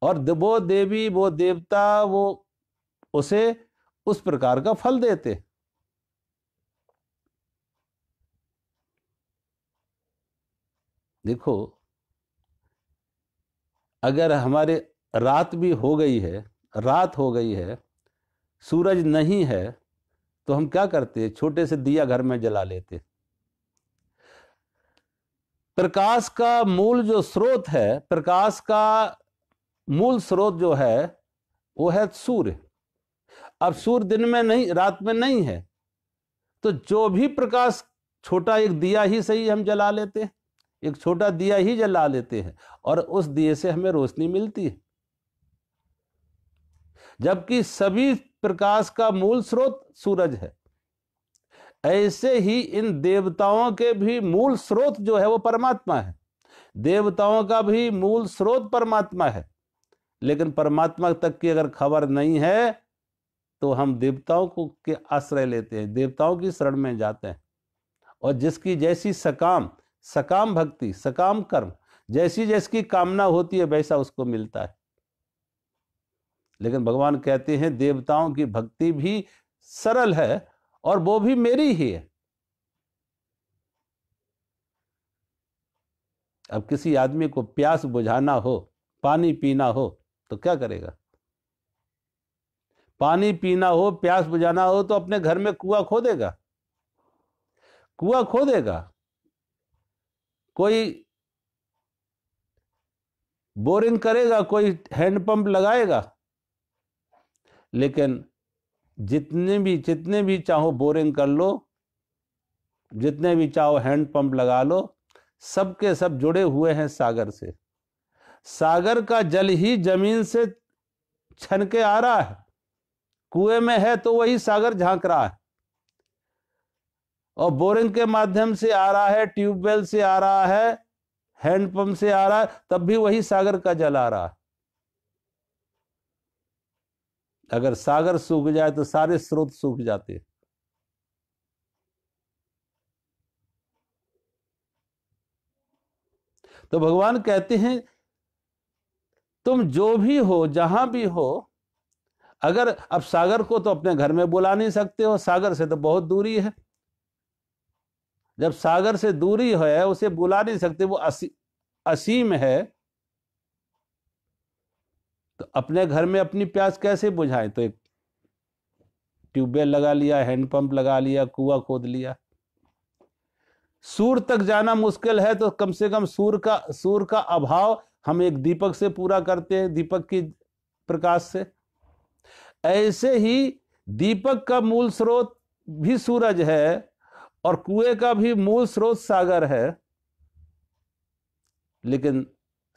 और वो देवी वो देवता वो उसे उस प्रकार का फल देते। देखो, अगर हमारे रात भी हो गई है, रात हो गई है, सूरज नहीं है, तो हम क्या करते हैं? छोटे से दिया घर में जला लेते। प्रकाश का मूल जो स्रोत है, प्रकाश का मूल स्रोत जो है वो है सूर्य। अब सूर्य दिन में नहीं, रात में नहीं है, तो जो भी प्रकाश, छोटा एक दिया ही सही हम जला लेते हैं, एक छोटा दिया ही जला लेते हैं, और उस दिए से हमें रोशनी मिलती है। जबकि सभी प्रकाश का मूल स्रोत सूरज है। ऐसे ही इन देवताओं के भी मूल स्रोत जो है वो परमात्मा है। देवताओं का भी मूल स्रोत परमात्मा है, लेकिन परमात्मा तक की अगर खबर नहीं है तो हम देवताओं को के आश्रय लेते हैं, देवताओं की शरण में जाते हैं, और जिसकी जैसी सकाम भक्ति, सकाम कर्म, जैसी जैसी कामना होती है वैसा उसको मिलता है। लेकिन भगवान कहते हैं देवताओं की भक्ति भी सरल है और वो भी मेरी ही है। अब किसी आदमी को प्यास बुझाना हो, पानी पीना हो, तो क्या करेगा? पानी पीना हो, प्यास बुझाना हो, तो अपने घर में कुआं खोदेगा, कुआं खोदेगा, कोई बोरिंग करेगा, कोई हैंडपंप लगाएगा। लेकिन जितने भी चाहो बोरिंग कर लो, जितने भी चाहो हैंडपंप लगा लो, सबके सब जुड़े हुए हैं सागर से। सागर का जल ही जमीन से छन के आ रहा है, कुएं में है तो वही सागर झांक रहा है, और बोरिंग के माध्यम से आ रहा है, ट्यूबवेल से आ रहा है, हैंडपंप से आ रहा है, तब भी वही सागर का जल आ रहा है। अगर सागर सूख जाए तो सारे स्रोत सूख जाते। तो भगवान कहते हैं तुम जो भी हो, जहां भी हो, अगर अब सागर को तो अपने घर में बुला नहीं सकते हो, सागर से तो बहुत दूरी है। जब सागर से दूरी है, उसे बुला नहीं सकते, वो असीम है, तो अपने घर में अपनी प्यास कैसे बुझाएं? तो एक ट्यूबवेल लगा लिया, हैंडपंप लगा लिया, कुआं खोद लिया। सूर्य तक जाना मुश्किल है तो कम से कम सूर्य का अभाव हम एक दीपक से पूरा करते हैं, दीपक की प्रकाश से। ऐसे ही दीपक का मूल स्रोत भी सूरज है और कुएं का भी मूल स्रोत सागर है, लेकिन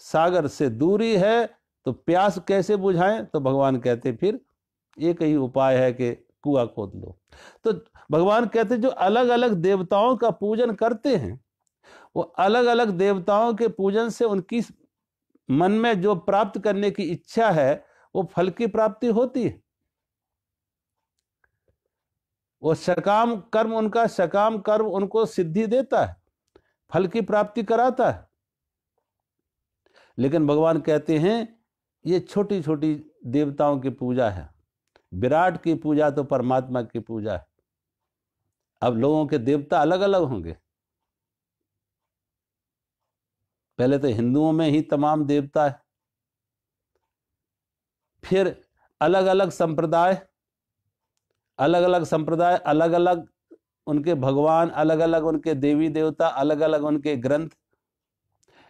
सागर से दूरी है, तो प्यास कैसे बुझाएं? तो भगवान कहते फिर एक ही उपाय है कि कुआं खोद लो। तो भगवान कहते जो अलग अलग देवताओं का पूजन करते हैं, वो अलग अलग देवताओं के पूजन से उनकी मन में जो प्राप्त करने की इच्छा है वो फल की प्राप्ति होती है। वो सकाम कर्म, उनका सकाम कर्म उनको सिद्धि देता है, फल की प्राप्ति कराता है। लेकिन भगवान कहते हैं ये छोटी छोटी देवताओं की पूजा है, विराट की पूजा तो परमात्मा की पूजा है। अब लोगों के देवता अलग अलग होंगे। पहले तो हिंदुओं में ही तमाम देवता है, फिर अलग अलग संप्रदाय, अलग अलग उनके भगवान, अलग अलग उनके देवी देवता, अलग अलग उनके ग्रंथ,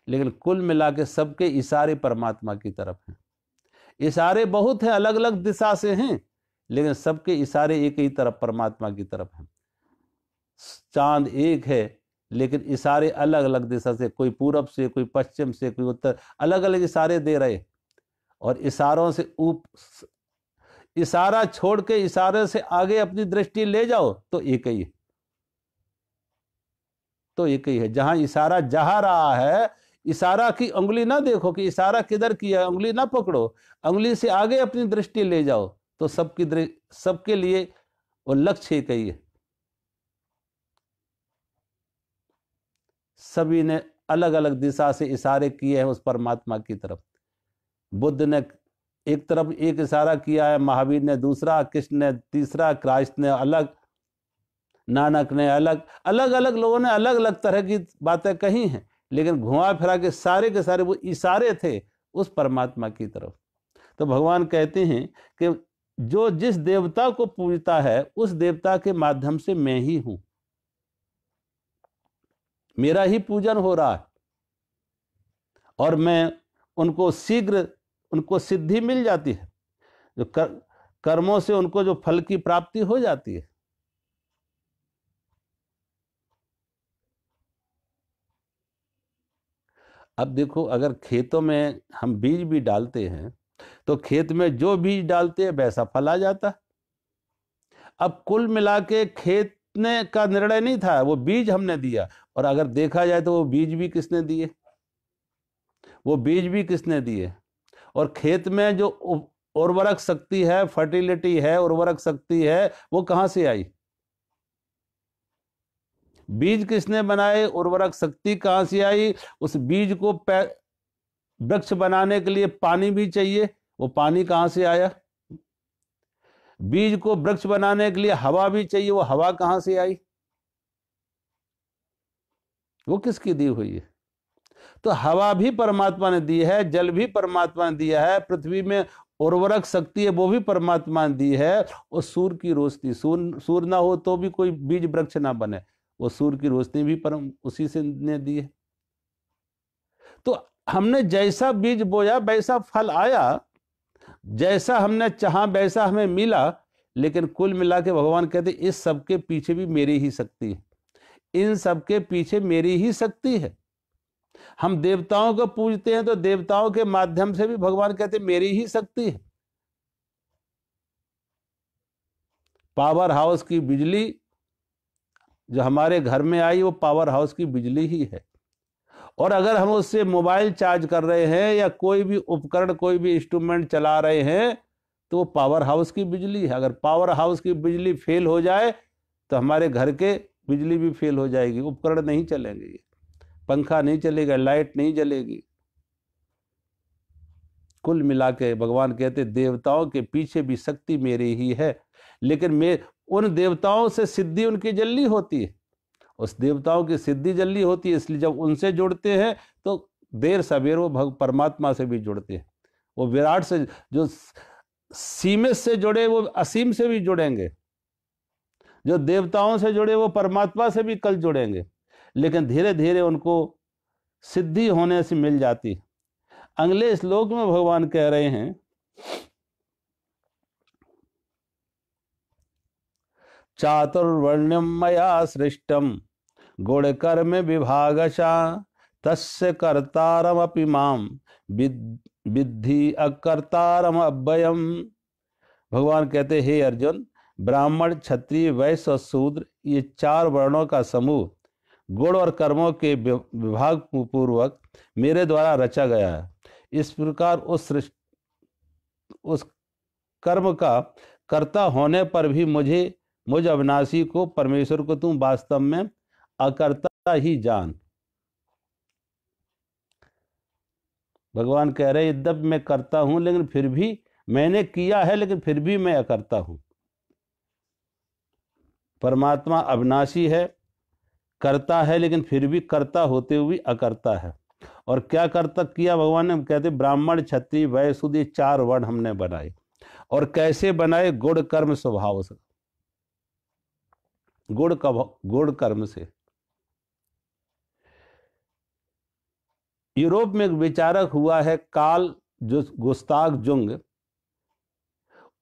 लेकिन कुल मिला के सबके इशारे परमात्मा की तरफ हैं। इशारे बहुत हैं, अलग अलग दिशा से हैं, लेकिन सबके इशारे एक ही तरफ, परमात्मा की तरफ हैं। चांद एक है लेकिन इशारे अलग अलग दिशा से, कोई पूरब से, कोई पश्चिम से, कोई उत्तर, अलग अलग इशारे दे रहे। और इशारों से इशारा छोड़ के इशारे से आगे अपनी दृष्टि ले जाओ तो एक ही है, तो एक ही है। जहां इशारा जा रहा है, इशारा की उंगली ना देखो कि इशारा किधर किया, उंगली ना पकड़ो, उंगली से आगे अपनी दृष्टि ले जाओ, तो सबके लिए वो लक्ष्य एक ही है। सभी ने अलग अलग दिशा से इशारे किए हैं उस परमात्मा की तरफ। बुद्ध ने एक तरफ एक इशारा किया है, महावीर ने दूसरा, कृष्ण ने तीसरा, क्राइस्ट ने अलग, नानक ने अलग, अलग अलग लोगों ने अलग अलग तरह की बातें कही हैं, लेकिन घुमा फिरा के सारे वो इशारे थे उस परमात्मा की तरफ। तो भगवान कहते हैं कि जो जिस देवता को पूजता है उस देवता के माध्यम से मैं ही हूं, मेरा ही पूजन हो रहा है, और मैं उनको शीघ्र उनको सिद्धि मिल जाती है, जो कर्मों से उनको जो फल की प्राप्ति हो जाती है। अब देखो, अगर खेतों में हम बीज भी डालते हैं तो खेत में जो बीज डालते हैं वैसा फल आ जाता है। अब कुल मिला के खेत ने का निर्णय नहीं था, वो बीज हमने दिया, और अगर देखा जाए तो वो बीज भी किसने दिए, वो बीज भी किसने दिए। और खेत में जो उर्वरक शक्ति है, फर्टिलिटी है, उर्वरक शक्ति है, वो कहां से आई? बीज किसने बनाए, उर्वरक शक्ति कहां से आई? उस बीज को वृक्ष बनाने के लिए पानी भी चाहिए, वो पानी कहां से आया? बीज को वृक्ष बनाने के लिए हवा भी चाहिए, वो हवा कहां से आई? वो किसकी दी हुई है? तो हवा भी परमात्मा ने दी है, जल भी परमात्मा ने दिया है, पृथ्वी में उर्वरक शक्ति है वो भी परमात्मा ने दी है, और सूर्य की रोशनी, सूर्य ना हो तो भी कोई बीज वृक्ष ना बने, वो सूर्य की रोशनी भी परम उसी से ने दी है। तो हमने जैसा बीज बोया वैसा फल आया, जैसा हमने चाहा वैसा हमें मिला। लेकिन कुल मिला के भगवान कहते इस सब के पीछे भी मेरी ही शक्ति है, इन सब के पीछे मेरी ही शक्ति है। हम देवताओं को पूजते हैं तो देवताओं के माध्यम से भी भगवान कहते मेरी ही शक्ति है। पावर हाउस की बिजली जो हमारे घर में आई वो पावर हाउस की बिजली ही है, और अगर हम उससे मोबाइल चार्ज कर रहे हैं या कोई भी उपकरण, कोई भी इंस्ट्रूमेंट चला रहे हैं, तो वो पावर हाउस की बिजली है। अगर पावर हाउस की बिजली फेल हो जाए तो हमारे घर के बिजली भी फेल हो जाएगी, उपकरण नहीं चलेंगे, पंखा नहीं चलेगा, लाइट नहीं जलेगी। कुल मिला के भगवान कहते देवताओं के पीछे भी शक्ति मेरी ही है, लेकिन मैं उन देवताओं से सिद्धि उनकी जल्दी होती है, उस देवताओं की सिद्धि जल्दी होती है, इसलिए जब उनसे जुड़ते हैं तो देर सवेर वो परमात्मा से भी जुड़ते हैं। वो विराट से जो सीमित से जुड़े वो असीम से भी जुड़ेंगे, जो देवताओं से जुड़े वो परमात्मा से भी कल जुड़ेंगे, लेकिन धीरे धीरे उनको सिद्धि होने से मिल जाती है। अगले श्लोक में भगवान कह रहे हैं, चातुर्वर्ण्यम मया सृष्टम गुण कर्म विभागशा तस्य कर्तारमपि माम विद्धि अकर्तारम अव्ययम। भगवान कहते हे अर्जुन, ब्राह्मण, क्षत्रिय, वैश्य और शूद्र, ये चार वर्णों का समूह गुण और कर्मों के विभाग पूर्वक मेरे द्वारा रचा गया है। इस प्रकार उस कर्म का कर्ता होने पर भी मुझ अविनाशी को, परमेश्वर को तुम वास्तव में अकर्ता ही जान। भगवान कह रहे यद्यपि मैं करता हूं, लेकिन फिर भी मैंने किया है, लेकिन फिर भी मैं अकर्ता हूं। परमात्मा अविनाशी है, करता है, लेकिन फिर भी कर्ता होते हुए अकर्ता है। और क्या कर्ता किया भगवान ने? कहते ब्राह्मण, क्षत्रिय, वैश्य, शूद्र, ये चार वर्ण हमने बनाए। और कैसे बनाए? गुण कर्म स्वभाव से, गुण कर्म से। यूरोप में एक विचारक हुआ है काल जो गुस्ताग जुंग,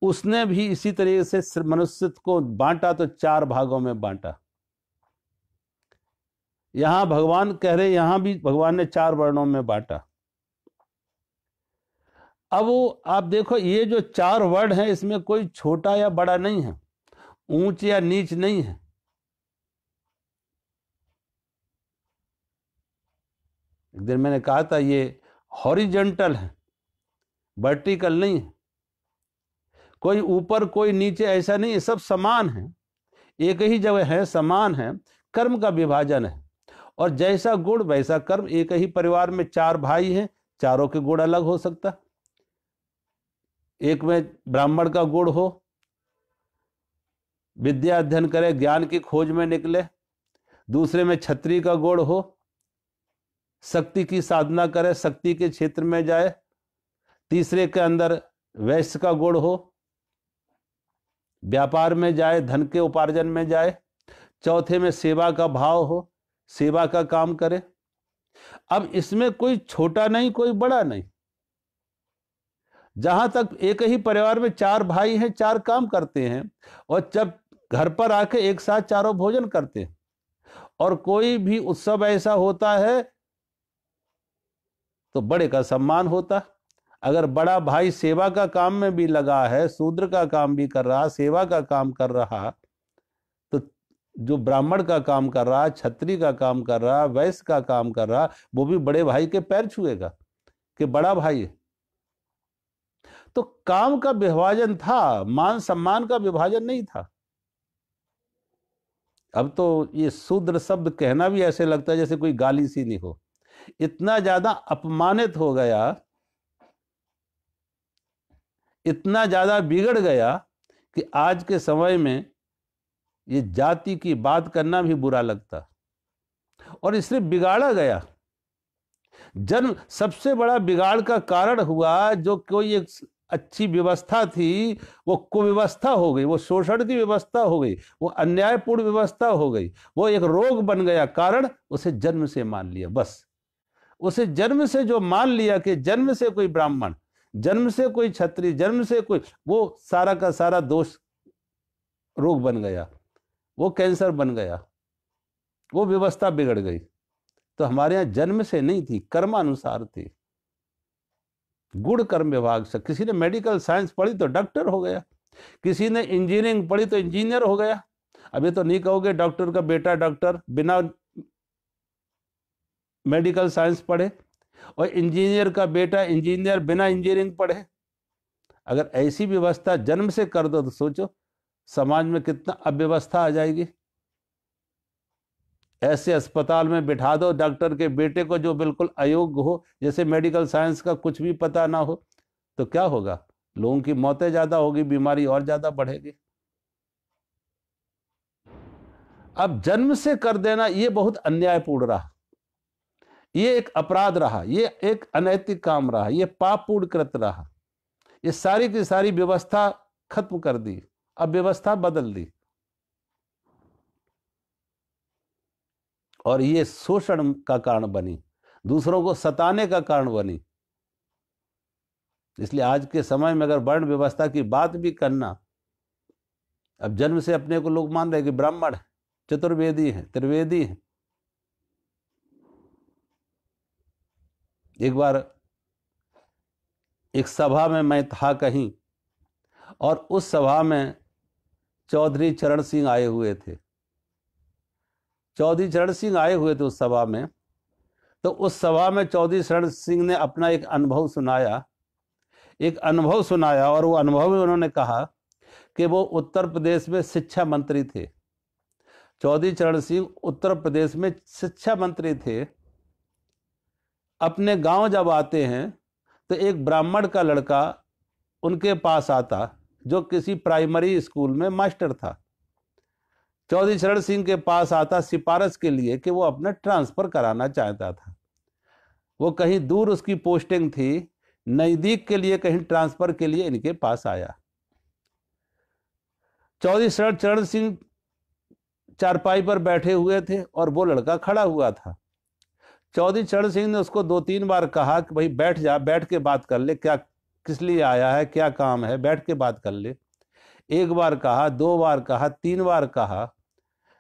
उसने भी इसी तरीके से मनुष्य को बांटा, तो चार भागों में बांटा। यहां भगवान कह रहे, यहां भी भगवान ने चार वर्णों में बांटा। अब वो आप देखो, ये जो चार वर्ण है इसमें कोई छोटा या बड़ा नहीं है, ऊंच या नीच नहीं है। एक दिन मैंने कहा था ये हॉरिजेंटल है, वर्टिकल नहीं है, कोई ऊपर कोई नीचे ऐसा नहीं है, सब समान है, एक ही जगह है, समान है, कर्म का विभाजन है। और जैसा गुण वैसा कर्म। एक ही परिवार में 4 भाई हैं, चारों के गुण अलग हो सकता। एक में ब्राह्मण का गुण हो, विद्या अध्ययन करे, ज्ञान की खोज में निकले, दूसरे में क्षत्रिय का गुण हो, शक्ति की साधना करे, शक्ति के क्षेत्र में जाए, तीसरे के अंदर वैश्य का गुण हो, व्यापार में जाए, धन के उपार्जन में जाए, चौथे में सेवा का भाव हो, सेवा का काम करे। अब इसमें कोई छोटा नहीं, कोई बड़ा नहीं। जहां तक एक ही परिवार में 4 भाई हैं, 4 काम करते हैं, और जब घर पर आके एक साथ चारों भोजन करते हैं, और कोई भी उत्सव ऐसा होता है तो बड़े का सम्मान होता। अगर बड़ा भाई सेवा का काम में भी लगा है, शूद्र का काम भी कर रहा, सेवा का काम कर रहा, तो जो ब्राह्मण का काम कर रहा, क्षत्रिय का काम कर रहा, वैश्य का काम कर रहा, वो भी बड़े भाई के पैर छुएगा कि बड़ा भाई है। तो काम का विभाजन था, मान सम्मान का विभाजन नहीं था। अब तो ये शूद्र शब्द कहना भी ऐसे लगता है जैसे कोई गाली सी नहीं हो। इतना ज्यादा अपमानित हो गया, इतना ज्यादा बिगड़ गया कि आज के समय में ये जाति की बात करना भी बुरा लगता, और इससे बिगाड़ा गया। जन्म सबसे बड़ा बिगाड़ का कारण हुआ, जो कोई एक अच्छी व्यवस्था थी वो कुव्यवस्था हो गई, वो शोषण की व्यवस्था हो गई, वो अन्यायपूर्ण व्यवस्था हो गई, वो एक रोग बन गया। कारण उसे जन्म से मान लिया। बस उसे जन्म से जो मान लिया कि जन्म से कोई ब्राह्मण, जन्म से कोई क्षत्रिय, जन्म से कोई, वो सारा का सारा दोष रोग बन गया, वो कैंसर बन गया, वो व्यवस्था बिगड़ गई। तो हमारे यहाँ जन्म से नहीं थी, कर्मानुसार थी, गुण कर्म विभाग से। किसी ने मेडिकल साइंस पढ़ी तो डॉक्टर हो गया, किसी ने इंजीनियरिंग पढ़ी तो इंजीनियर हो गया। अभी तो नहीं कहोगे डॉक्टर का बेटा डॉक्टर बिना मेडिकल साइंस पढ़े, और इंजीनियर का बेटा इंजीनियर बिना इंजीनियरिंग पढ़े। अगर ऐसी व्यवस्था जन्म से कर दो तो सोचो समाज में कितना अव्यवस्था आ जाएगी। ऐसे अस्पताल में बिठा दो डॉक्टर के बेटे को जो बिल्कुल अयोग्य हो, जैसे मेडिकल साइंस का कुछ भी पता ना हो, तो क्या होगा? लोगों की मौतें ज्यादा होगी, बीमारी और ज्यादा बढ़ेगी। अब जन्म से कर देना ये बहुत अन्यायपूर्ण रहा, ये एक अपराध रहा, ये एक अनैतिक काम रहा, ये पापपूर्ण कृत रहा। ये सारी की सारी व्यवस्था खत्म कर दी, अब व्यवस्था बदल दी, और ये शोषण का कारण बनी, दूसरों को सताने का कारण बनी। इसलिए आज के समय में अगर वर्ण व्यवस्था की बात भी करना, अब जन्म से अपने को लोग मान रहे कि ब्राह्मण है, चतुर्वेदी है, त्रिवेदी है। एक बार एक सभा में मैं था कहीं, और उस सभा में चौधरी चरण सिंह आए हुए थे। चौधरी चरण सिंह आए हुए थे उस सभा में। तो उस सभा में चौधरी चरण सिंह ने अपना एक अनुभव सुनाया, और वो अनुभव में उन्होंने कहा कि वो उत्तर प्रदेश में शिक्षा मंत्री थे। चौधरी चरण सिंह उत्तर प्रदेश में शिक्षा मंत्री थे। अपने गांव जब आते हैं तो एक ब्राह्मण का लड़का उनके पास आता, जो किसी प्राइमरी स्कूल में मास्टर था। चौधरी चरण सिंह के पास आता सिफारिश के लिए कि वो अपना ट्रांसफर कराना चाहता था। वो कहीं दूर उसकी पोस्टिंग थी, नजदीक के लिए कहीं ट्रांसफर के लिए इनके पास आया। चौधरी चरण सिंह चारपाई पर बैठे हुए थे और वो लड़का खड़ा हुआ था। चौधरी चरण सिंह ने उसको 2-3 बार कहा कि भाई बैठ जा, बैठ के बात कर ले, क्या किस लिए आया है, क्या काम है, बैठ के बात कर ले। 1 बार कहा, 2 बार कहा, 3 बार कहा।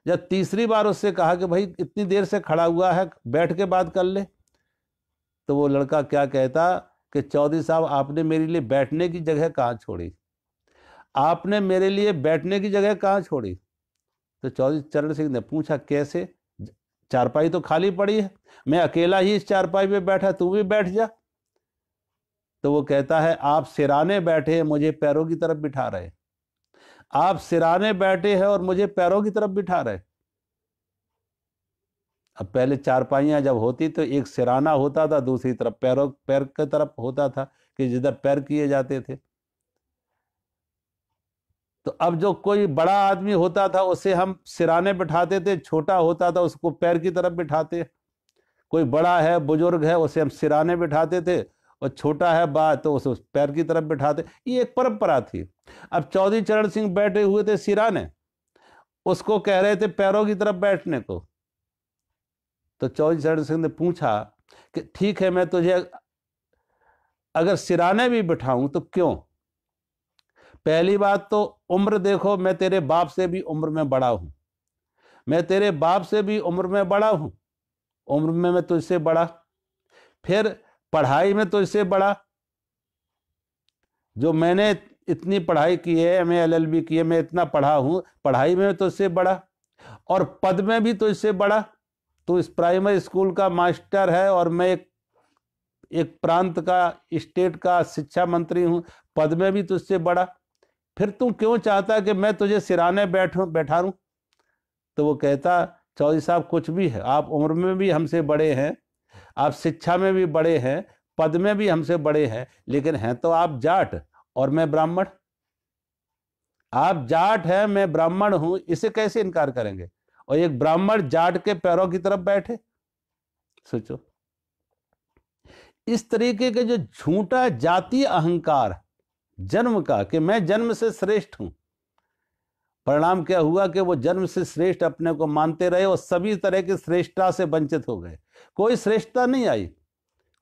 जब तीसरी बार उससे कहा कि भाई इतनी देर से खड़ा हुआ है, बैठ के बात कर ले, तो वो लड़का क्या कहता कि चौधरी साहब आपने मेरे लिए बैठने की जगह कहाँ छोड़ी, आपने मेरे लिए बैठने की जगह कहाँ छोड़ी। तो चौधरी चरण सिंह ने पूछा कैसे? चारपाई तो खाली पड़ी है, मैं अकेला ही इस चारपाई पे बैठा, तू भी बैठ जा। तो वो कहता है आप सिराने बैठे हैं, मुझे पैरों की तरफ बिठा रहे, आप सिराने बैठे हैं और मुझे पैरों की तरफ बिठा रहे। अब पहले चारपाइयां जब होती तो एक सिराना होता था, दूसरी तरफ पैर की तरफ होता था कि जिधर पैर किए जाते थे। तो अब जो कोई बड़ा आदमी होता था उसे हम सिराने बिठाते थे, छोटा होता था उसको पैर की तरफ बिठाते। कोई बड़ा है, बुजुर्ग है, उसे हम सिराने बिठाते थे, और छोटा है तो उसे पैर की तरफ बिठाते। ये एक परंपरा थी। अब चौधरी चरण सिंह बैठे हुए थे सिराने, उसको कह रहे थे पैरों की तरफ बैठने को। तो चौधरी चरण सिंह ने पूछा कि ठीक है, मैं तुझे अगर सिराने भी बिठाऊं तो क्यों? पहली बात तो उम्र देखो, मैं तेरे बाप से भी उम्र में बड़ा हूं, मैं तेरे बाप से भी उम्र में बड़ा हूं, उम्र में मैं तुझसे बड़ा, फिर पढ़ाई में तुझसे बड़ा, जो मैंने इतनी पढ़ाई की है, मैं LLB की है, मैं इतना पढ़ा हूं, पढ़ाई में तुझसे बड़ा, और पद में भी तुझसे बड़ा। तू इस प्राइमरी स्कूल का मास्टर है और मैं एक प्रांत का, स्टेट का शिक्षा मंत्री हूं, पद में भी तुझसे बड़ा, फिर तू क्यों चाहता कि मैं तुझे सिराने बैठा लूं? तो वो कहता चौधरी साहब कुछ भी है, आप उम्र में भी हमसे बड़े हैं, आप शिक्षा में भी बड़े हैं, पद में भी हमसे बड़े हैं, लेकिन हैं तो आप जाट और मैं ब्राह्मण। आप जाट हैं, मैं ब्राह्मण हूं, इसे कैसे इनकार करेंगे? और एक ब्राह्मण जाट के पैरों की तरफ बैठे, सोचो। इस तरीके के जो झूठा जातीय अहंकार जन्म का, कि मैं जन्म से श्रेष्ठ हूं, परिणाम क्या हुआ कि वो जन्म से श्रेष्ठ अपने को मानते रहे और सभी तरह की श्रेष्ठता से वंचित हो गए। कोई श्रेष्ठता नहीं आई,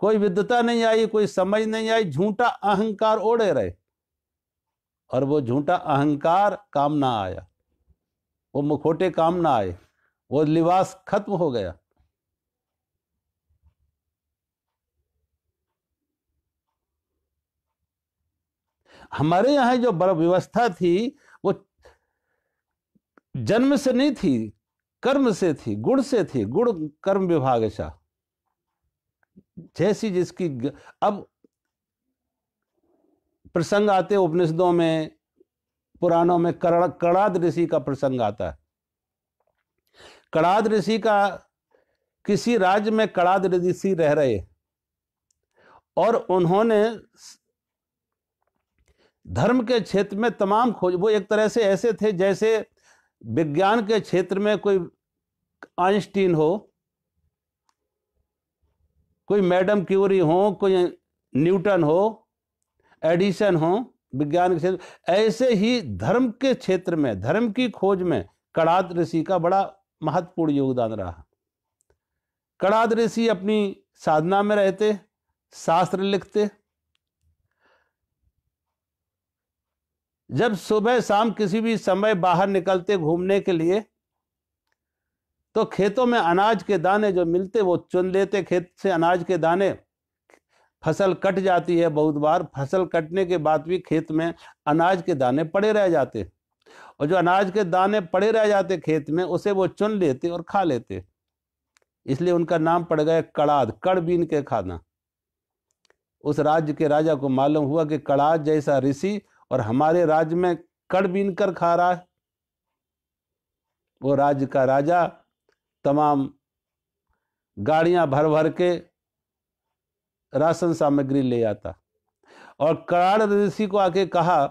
कोई विद्वता नहीं आई, कोई समझ नहीं आई, झूठा अहंकार ओढ़े रहे, और वो झूठा अहंकार काम ना आया, वो मुखौटे काम ना आए, वो लिबास खत्म हो गया। हमारे यहाँ जो व्यवस्था थी वो जन्म से नहीं थी, कर्म से थी, गुण से थी, गुण कर्म विभागशा, जैसी जिसकी। अब प्रसंग आते उपनिषदों में, पुराणों में, कणाद ऋषि का प्रसंग आता है। कणाद ऋषि का, किसी राज्य में कणाद ऋषि रह रहे, और उन्होंने धर्म के क्षेत्र में तमाम खोज, वो एक तरह से ऐसे थे जैसे विज्ञान के क्षेत्र में कोई आइंस्टीन हो, कोई मैडम क्यूरी हो, कोई न्यूटन हो, एडिसन हो, विज्ञान के क्षेत्र। ऐसे ही धर्म के क्षेत्र में, धर्म की खोज में कणाद ऋषि का बड़ा महत्वपूर्ण योगदान रहा। कणाद ऋषि अपनी साधना में रहते, शास्त्र लिखते, जब सुबह शाम किसी भी समय बाहर निकलते घूमने के लिए, तो खेतों में अनाज के दाने जो मिलते वो चुन लेते, खेत से अनाज के दाने। फसल कट जाती है, बहुत बार फसल कटने के बाद भी खेत में अनाज के दाने पड़े रह जाते, और जो अनाज के दाने पड़े रह जाते खेत में, उसे वो चुन लेते और खा लेते, इसलिए उनका नाम पड़ गया कणाद, कड़ बीन के खाना। उस राज्य के राजा को मालूम हुआ कि कणाद जैसा ऋषि और हमारे राज्य में कड़ बीन कर खा रहा है। वो राज्य का राजा तमाम गाड़ियां भर भर के राशन सामग्री ले आता, और कणाद ऋषि को आके कहा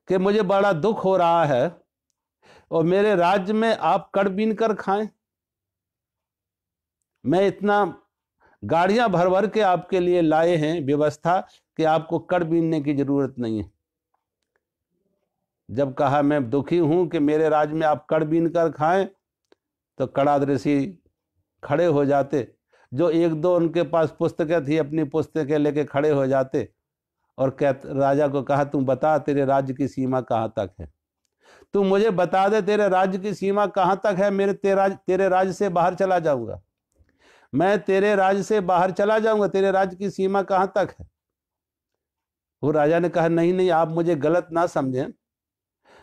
कि मुझे बड़ा दुख हो रहा है, और मेरे राज्य में आप कड़ बीन कर खाएं, मैं इतना गाड़ियां भर भर के आपके लिए लाए हैं व्यवस्था कि आपको कड़ बीनने की जरूरत नहीं है। जब कहा मैं दुखी हूं कि मेरे राज्य में आप कड़ बीन कर खाएं, तो कणाद ऋषि खड़े हो जाते, जो एक दो उनके पास पुस्तकें थी, अपनी पुस्तकें लेके खड़े हो जाते, और राजा को कहा तू बता तेरे राज्य की सीमा कहाँ तक है, तू मुझे बता दे तेरे राज्य की सीमा कहाँ तक है, तेरे राज्य से बाहर चला जाऊंगा, मैं तेरे राज्य से बाहर चला जाऊंगा, तेरे राज्य की सीमा कहाँ तक है। वो राजा ने कहा नहीं नहीं, आप मुझे गलत ना समझें,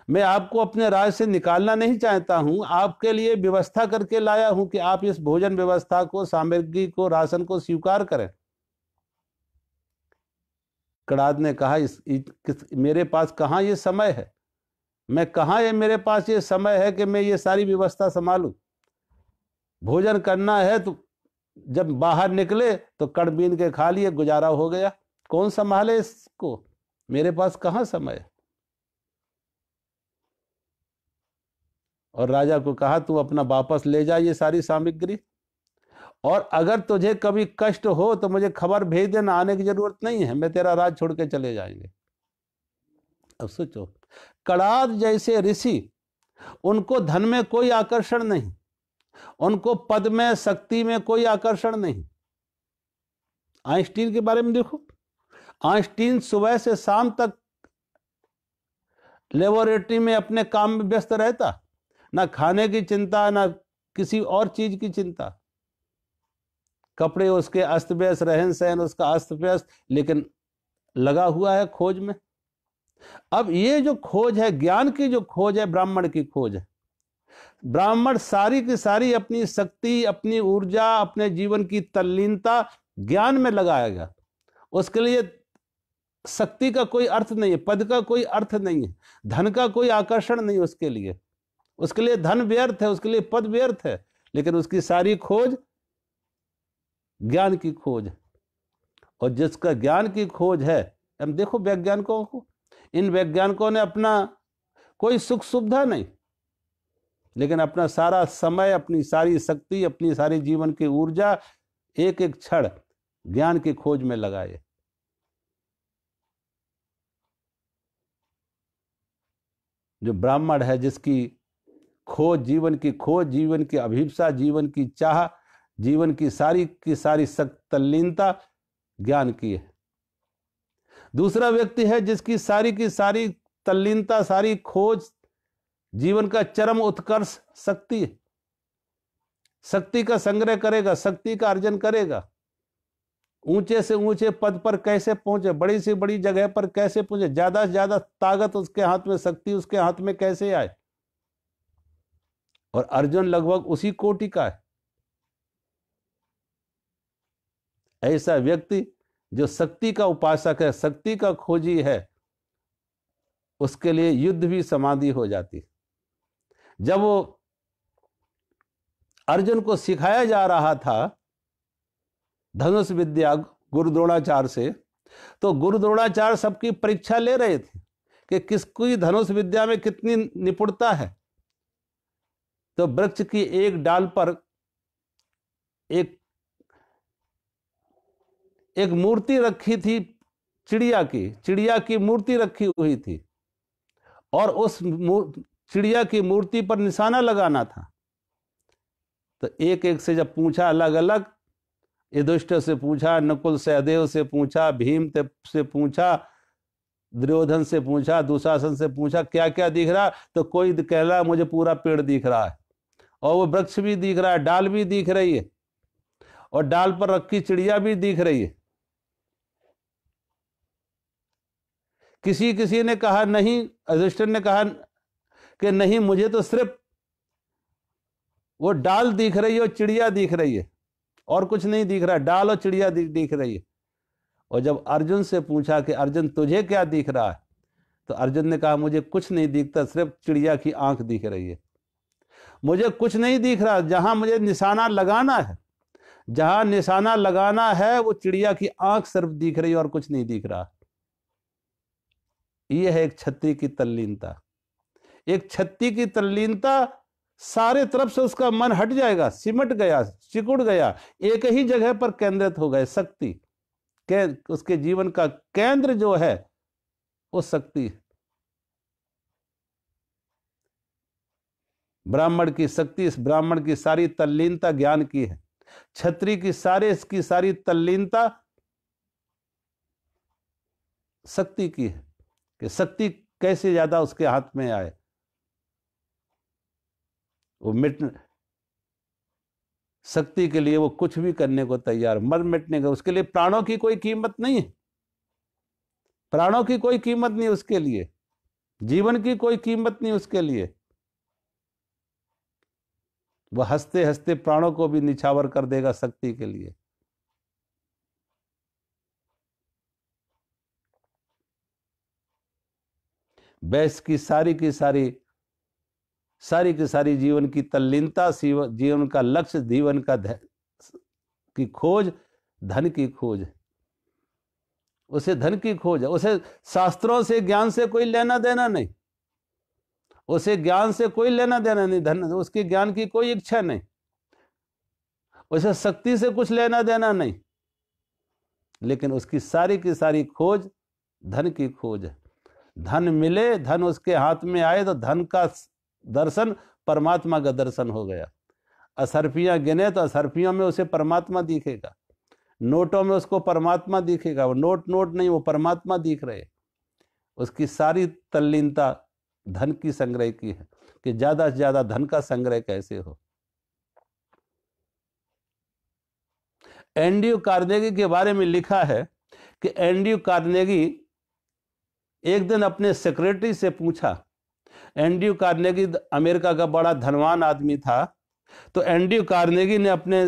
मैं आपको अपने राज से निकालना नहीं चाहता हूं, आपके लिए व्यवस्था करके लाया हूं कि आप इस भोजन व्यवस्था को, सामग्री को, राशन को स्वीकार करें। कड़ाद ने कहा, मेरे पास कहाँ ये समय है, मैं कहाँ ये मेरे पास ये समय है कि मैं ये सारी व्यवस्था संभालूं। भोजन करना है तो जब बाहर निकले तो कड़ बीन के खा लिए, गुजारा हो गया, कौन संभाले इसको, मेरे पास कहाँ समय है। और राजा को कहा, तू अपना वापस ले जा ये सारी सामग्री, और अगर तुझे कभी कष्ट हो तो मुझे खबर भेज देना, आने की जरूरत नहीं है, मैं तेरा राज छोड़ के चले जाएंगे। अब सोचो, कड़ाद जैसे ऋषि, उनको धन में कोई आकर्षण नहीं, उनको पद में, शक्ति में कोई आकर्षण नहीं। आइंस्टीन के बारे में देखो, आइंस्टीन सुबह से शाम तक लेबोरेटरी में अपने काम में व्यस्त रहता, ना खाने की चिंता, ना किसी और चीज की चिंता। कपड़े उसके अस्त व्यस्त, रहन सहन उसका अस्त व्यस्त, लेकिन लगा हुआ है खोज में। अब ये जो खोज है, ज्ञान की जो खोज है, ब्राह्मण की खोज है। ब्राह्मण सारी की सारी अपनी शक्ति, अपनी ऊर्जा, अपने जीवन की तल्लीनता ज्ञान में लगाएगा। उसके लिए शक्ति का कोई अर्थ नहीं है, पद का कोई अर्थ नहीं है, धन का कोई आकर्षण नहीं उसके लिए। उसके लिए धन व्यर्थ है, उसके लिए पद व्यर्थ है, लेकिन उसकी सारी खोज ज्ञान की खोज। और जिसका ज्ञान की खोज है, हम देखो वैज्ञानिकों को, इन वैज्ञानिकों ने अपना कोई सुख सुविधा नहीं, लेकिन अपना सारा समय, अपनी सारी शक्ति, अपनी सारी जीवन की ऊर्जा एक एक क्षण ज्ञान की खोज में लगाए। जो ब्राह्मण है, जिसकी खोज, जीवन की खोज, जीवन की अभिप्सा, जीवन की चाह, जीवन की सारी तल्लीनता ज्ञान की है। दूसरा व्यक्ति है जिसकी सारी की सारी तल्लीनता, सारी खोज, जीवन का चरम उत्कर्ष शक्ति है। शक्ति का संग्रह करेगा, शक्ति का अर्जन करेगा, ऊंचे से ऊंचे पद पर कैसे पहुंचे, बड़ी से बड़ी जगह पर कैसे पहुंचे, ज्यादा से ज्यादा ताकत उसके हाथ में, शक्ति उसके हाथ में कैसे आए। और अर्जुन लगभग उसी कोटि का है। ऐसा व्यक्ति जो शक्ति का उपासक है, शक्ति का खोजी है, उसके लिए युद्ध भी समाधि हो जाती। जब वो अर्जुन को सिखाया जा रहा था धनुष विद्या गुरु द्रोणाचार्य से, तो गुरु द्रोणाचार्य सबकी परीक्षा ले रहे थे कि किसकी धनुष विद्या में कितनी निपुणता है। तो वृक्ष की एक डाल पर एक मूर्ति रखी थी, चिड़िया की मूर्ति रखी हुई थी, और उस चिड़िया की मूर्ति पर निशाना लगाना था। तो एक एक से जब पूछा, अलग अलग, युधिष्ठिर से पूछा, नकुल सहदेव से पूछा, भीम से पूछा, दुर्योधन से पूछा, दुशासन से पूछा, क्या क्या दिख रहा। तो कोई कह रहा है मुझे पूरा पेड़ दिख रहा है, और वो वृक्ष भी दिख रहा है, डाल भी दिख रही है, और डाल पर रखी चिड़िया भी दिख रही है। किसी ने कहा नहीं, युधिष्ठिर ने कहा कि नहीं, मुझे तो सिर्फ वो डाल दिख रही है और चिड़िया दिख रही है, और कुछ नहीं दिख रहा, डाल और चिड़िया दिख रही है। और जब अर्जुन से पूछा कि अर्जुन तुझे क्या दिख रहा है, तो अर्जुन ने कहा मुझे कुछ नहीं दिखता, सिर्फ चिड़िया की आंख दिख रही है। मुझे कुछ नहीं दिख रहा, जहां मुझे निशाना लगाना है, जहां निशाना लगाना है, वो चिड़िया की आंख सिर्फ दिख रही है और कुछ नहीं दिख रहा। यह है एक क्षत्रिय की तल्लीनता। एक क्षत्रिय की तल्लीनता, सारे तरफ से उसका मन हट जाएगा, सिमट गया, सिकुड़ गया, एक ही जगह पर केंद्रित हो गए। शक्ति उसके जीवन का केंद्र जो है वो शक्ति है। ब्राह्मण की शक्ति, इस ब्राह्मण की सारी तल्लीनता ज्ञान की है। क्षत्रिय की सारी तल्लीनता शक्ति की है, कि शक्ति कैसे ज्यादा उसके हाथ में आए। वो शक्ति के लिए वो कुछ भी करने को तैयार, मर मिटने का। उसके लिए प्राणों की कोई कीमत नहीं है, प्राणों की कोई कीमत नहीं उसके लिए। जीवन की कोई कीमत नहीं उसके लिए। वह हंसते हंसते प्राणों को भी निछावर कर देगा शक्ति के लिए। वैश्य की सारी की सारी जीवन की तल्लीनता, जीवन का लक्ष्य, जीवन का की खोज धन की खोज है। उसे धन की खोज है। उसे शास्त्रों से, ज्ञान से कोई लेना देना नहीं। उसे ज्ञान से कोई लेना देना नहीं, धन, उसके ज्ञान की कोई इच्छा नहीं। उसे शक्ति से कुछ लेना देना नहीं, लेकिन उसकी सारी की सारी खोज धन की खोज है। धन मिले, धन उसके हाथ में आए तो धन का दर्शन परमात्मा का दर्शन हो गया। असरफियां गिने तो असरफियों में उसे परमात्मा दिखेगा, नोटों में उसको परमात्मा दिखेगा। वो नोट नहीं, वो परमात्मा दिख रहे। उसकी सारी तल्लीनता धन की संग्रह की है कि ज्यादा से ज्यादा धन का संग्रह कैसे हो। एंड्रयू कार्नेगी के बारे में लिखा है कि एंड्रयू कार्नेगी एक दिन अपने सेक्रेटरी से पूछा। एंड्रयू कार्नेगी अमेरिका का बड़ा धनवान आदमी था। तो एंड्रयू कार्नेगी ने अपने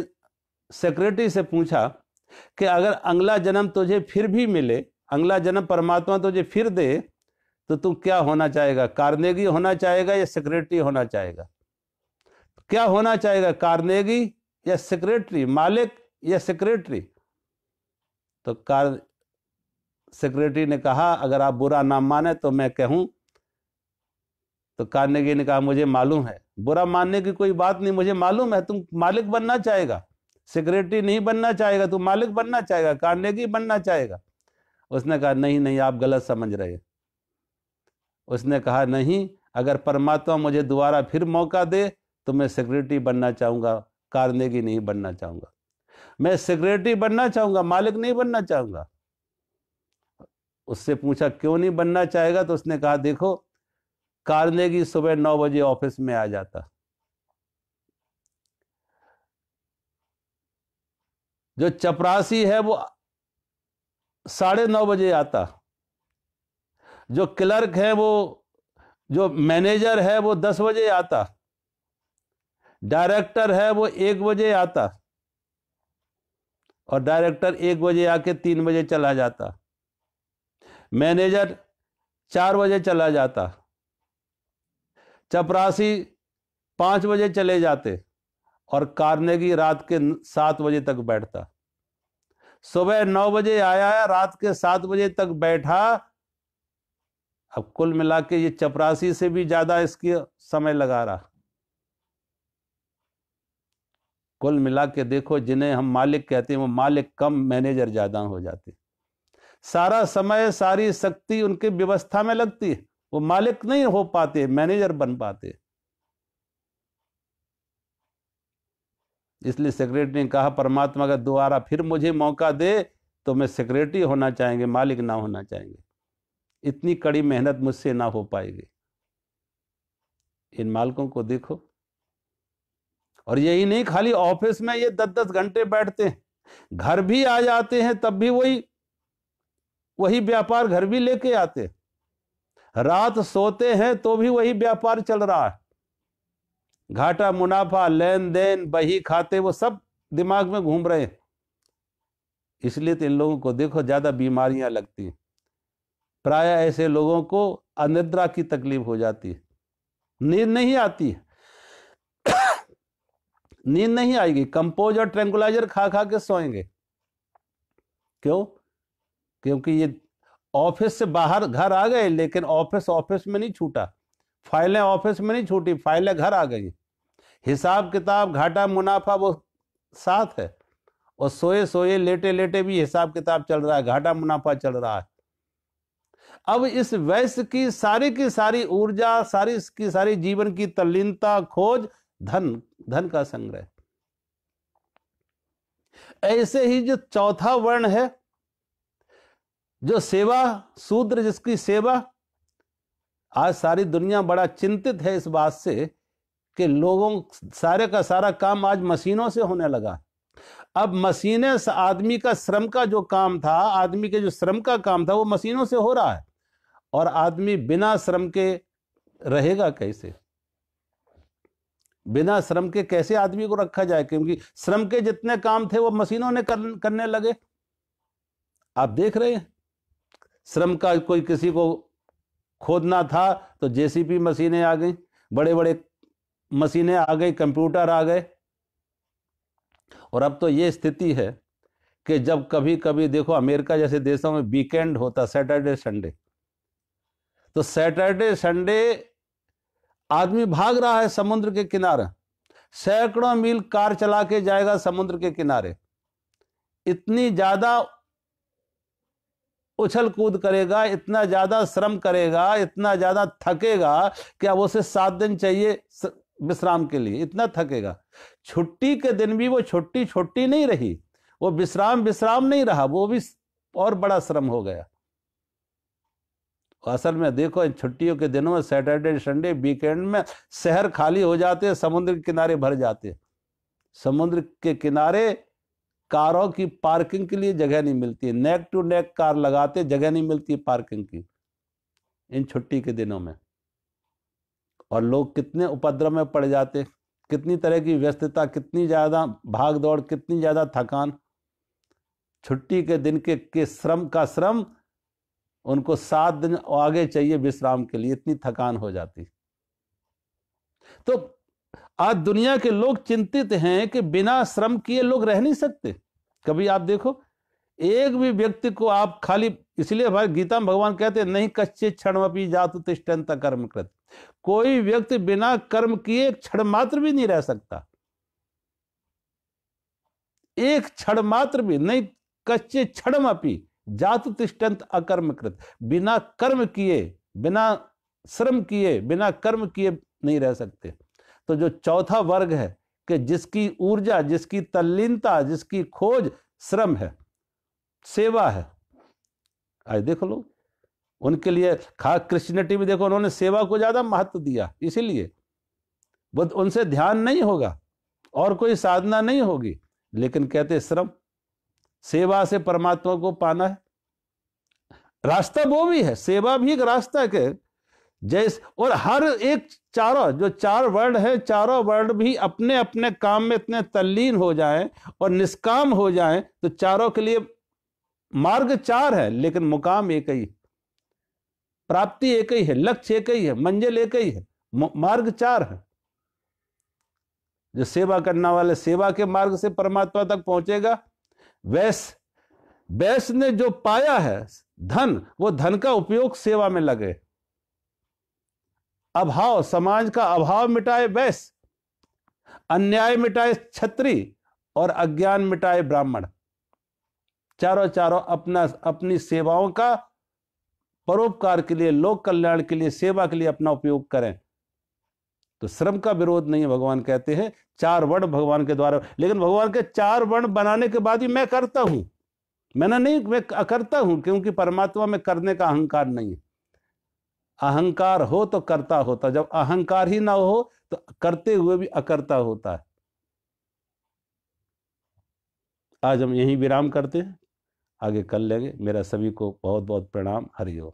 सेक्रेटरी से पूछा कि अगर अगला जन्म तुझे फिर भी मिले, अगला जन्म परमात्मा तुझे फिर दे, तो तू क्या होना चाहेगा? कार्नेगी होना चाहेगा या सेक्रेटरी होना चाहेगा? क्या होना चाहेगा, कार्नेगी या सेक्रेटरी, मालिक या सेक्रेटरी? तो सेक्रेटरी ने कहा, अगर आप बुरा ना माने तो मैं कहूं। तो कार्नेगी ने कहा, मुझे मालूम है, बुरा मानने की कोई बात नहीं, मुझे मालूम है तुम मालिक बनना चाहेगा, सेक्रेटरी नहीं बनना चाहेगा, तू मालिक बनना चाहेगा, कार्नेगी बनना चाहेगा। उसने कहा, नहीं, आप गलत समझ रहे। उसने कहा, नहीं, अगर परमात्मा मुझे दोबारा फिर मौका दे तो मैं सेक्रेटरी बनना चाहूंगा, कार्नेगी नहीं बनना चाहूंगा। मैं सेक्रेटरी बनना चाहूंगा, मालिक नहीं बनना चाहूंगा। उससे पूछा, क्यों नहीं बनना चाहेगा? तो उसने कहा, देखो, कार्नेगी सुबह 9 बजे ऑफिस में आ जाता, जो चपरासी है वो 9:30 बजे आता, जो क्लर्क है, वो जो मैनेजर है वो 10 बजे आता, डायरेक्टर है वो 1 बजे आता, और डायरेक्टर 1 बजे आके 3 बजे चला जाता, मैनेजर 4 बजे चला जाता, चपरासी 5 बजे चले जाते, और कार्नेगी रात के 7 बजे तक बैठता। सुबह 9 बजे आया, रात के 7 बजे तक बैठा। अब कुल मिला के ये चपरासी से भी ज्यादा इसकी समय लगा रहा। कुल मिला के देखो, जिन्हें हम मालिक कहते हैं वो मालिक कम, मैनेजर ज्यादा हो जाते। सारा समय, सारी शक्ति उनके व्यवस्था में लगती है, वो मालिक नहीं हो पाते, मैनेजर बन पाते। इसलिए सेक्रेटरी ने कहा, परमात्मा का दोबारा फिर मुझे मौका दे तो मैं सेक्रेटरी होना चाहेंगे, मालिक ना होना चाहेंगे। इतनी कड़ी मेहनत मुझसे ना हो पाएगी। इन मालिकों को देखो। और यही नहीं, खाली ऑफिस में ये 10-10 घंटे बैठते हैं, घर भी आ जाते हैं तब भी वही व्यापार घर भी लेके आते, रात सोते हैं तो भी वही व्यापार चल रहा है। घाटा मुनाफा, लेन देन, बही खाते, वो सब दिमाग में घूम रहे हैं। इसलिए तो इन लोगों को देखो ज्यादा बीमारियां लगती हैं। प्राय ऐसे लोगों को अनिद्रा की तकलीफ हो जाती है, नींद नहीं आती है। नींद नहीं आएगी, कंपोज और ट्रैंकुलाइजर खा खा के सोएंगे। क्यों? क्योंकि ये ऑफिस से बाहर घर आ गए, लेकिन ऑफिस में नहीं छूटा, फाइलें ऑफिस में नहीं छूटी, फाइलें घर आ गई। हिसाब किताब, घाटा मुनाफा वो साथ है, और सोए सोए लेटे लेटे भी हिसाब किताब चल रहा है, घाटा मुनाफा चल रहा है। अब इस वैश्य की सारी ऊर्जा, सारी की सारी जीवन की तल्लीनता, खोज धन का संग्रह। ऐसे ही जो चौथा वर्ण है, जो सेवा, शूद्र जिसकी सेवा, आज सारी दुनिया बड़ा चिंतित है इस बात से कि लोगों सारे का सारा काम आज मशीनों से होने लगा। अब मशीनें, आदमी का श्रम का जो काम था, आदमी के जो श्रम का काम था वो मशीनों से हो रहा है, और आदमी बिना श्रम के रहेगा कैसे? बिना श्रम के कैसे आदमी को रखा जाए? क्योंकि श्रम के जितने काम थे वो मशीनों ने करने लगे। आप देख रहे हैं, श्रम का कोई किसी को खोदना था तो जेसीबी मशीनें आ गई, बड़े बड़े मशीनें आ गई, कंप्यूटर आ गए। और अब तो ये स्थिति है कि जब कभी कभी देखो अमेरिका जैसे देशों में वीकेंड होता, सैटरडे संडे, तो सैटरडे संडे आदमी भाग रहा है समुद्र के किनारे, सैकड़ों मील कार चला के जाएगा समुद्र के किनारे, इतनी ज्यादा उछल कूद करेगा, इतना ज्यादा श्रम करेगा, इतना ज्यादा थकेगा कि अब उसे 7 दिन चाहिए विश्राम के लिए, इतना थकेगा। छुट्टी के दिन भी वो छुट्टी छुट्टी नहीं रही, वो विश्राम विश्राम नहीं रहा, वो भी और बड़ा श्रम हो गया। असल में देखो इन छुट्टियों के दिनों में, सैटरडे संडे वीकेंड में शहर खाली हो जाते हैं, समुद्र के किनारे भर जाते हैं। समुद्र के किनारे कारों की पार्किंग के लिए जगह नहीं मिलती है, नेक टू नेक कार लगाते, जगह नहीं मिलती पार्किंग की इन छुट्टी के दिनों में। और लोग कितने उपद्रव में पड़ जाते, कितनी तरह की व्यस्तता, कितनी ज्यादा भाग दौड़, कितनी ज्यादा थकान। छुट्टी के दिन के श्रम का श्रम उनको 7 दिन आगे चाहिए विश्राम के लिए, इतनी थकान हो जाती। तो आज दुनिया के लोग चिंतित हैं कि बिना श्रम किए लोग रह नहीं सकते। कभी आप देखो एक भी व्यक्ति को आप खाली, इसलिए हमारे गीता में भगवान कहते हैं नहीं कच्चे क्षणमपि जातु तिष्ठन्त कर्म कृत, कोई व्यक्ति बिना कर्म किए एक क्षण मात्र भी नहीं रह सकता, एक क्षण मात्र भी नहीं। कच्चे क्षणमपि जातु तिष्ठन्त अकर्म कृत, बिना कर्म किए, बिना श्रम किए, बिना कर्म किए नहीं रह सकते। तो जो चौथा वर्ग है कि जिसकी ऊर्जा, जिसकी तल्लीनता, जिसकी खोज श्रम है, सेवा है, आज देखो लोग उनके लिए खास क्रिश्चियनिटी में देखो उन्होंने सेवा को ज्यादा महत्व दिया, इसीलिए वो उनसे ध्यान नहीं होगा और कोई साधना नहीं होगी, लेकिन कहते श्रम, सेवा से परमात्मा को पाना है। रास्ता वो भी है, सेवा भी एक रास्ता है जैसे। और हर एक चारों जो 4 वर्ण है, चारों वर्ण भी अपने अपने काम में इतने तल्लीन हो जाएं और निष्काम हो जाएं तो चारों के लिए मार्ग 4 है, लेकिन मुकाम एक ही, प्राप्ति एक ही है, लक्ष्य एक ही है, मंजिल एक ही है, मार्ग 4 है। जो सेवा करने वाले सेवा के मार्ग से परमात्मा तक पहुंचेगा। वैश्य ने जो पाया है धन, वो धन का उपयोग सेवा में लगे। अभाव, समाज का अभाव मिटाए वैश्य, अन्याय मिटाए क्षत्रिय और अज्ञान मिटाए ब्राह्मण। चारों अपनी सेवाओं का परोपकार के लिए, लोक कल्याण के लिए, सेवा के लिए अपना उपयोग करें। तो श्रम का विरोध नहीं है, भगवान कहते हैं 4 वर्ण भगवान के द्वारा। लेकिन भगवान के 4 वर्ण बनाने के बाद भी मैं करता हूं, मैं करता हूं, क्योंकि परमात्मा में करने का अहंकार नहीं है। अहंकार हो तो करता होता, जब अहंकार ही ना हो तो करते हुए भी अकर्ता होता है। आज हम यहीं विराम करते हैं, आगे कर लेंगे। मेरा सभी को बहुत बहुत प्रणाम। हरि ओम।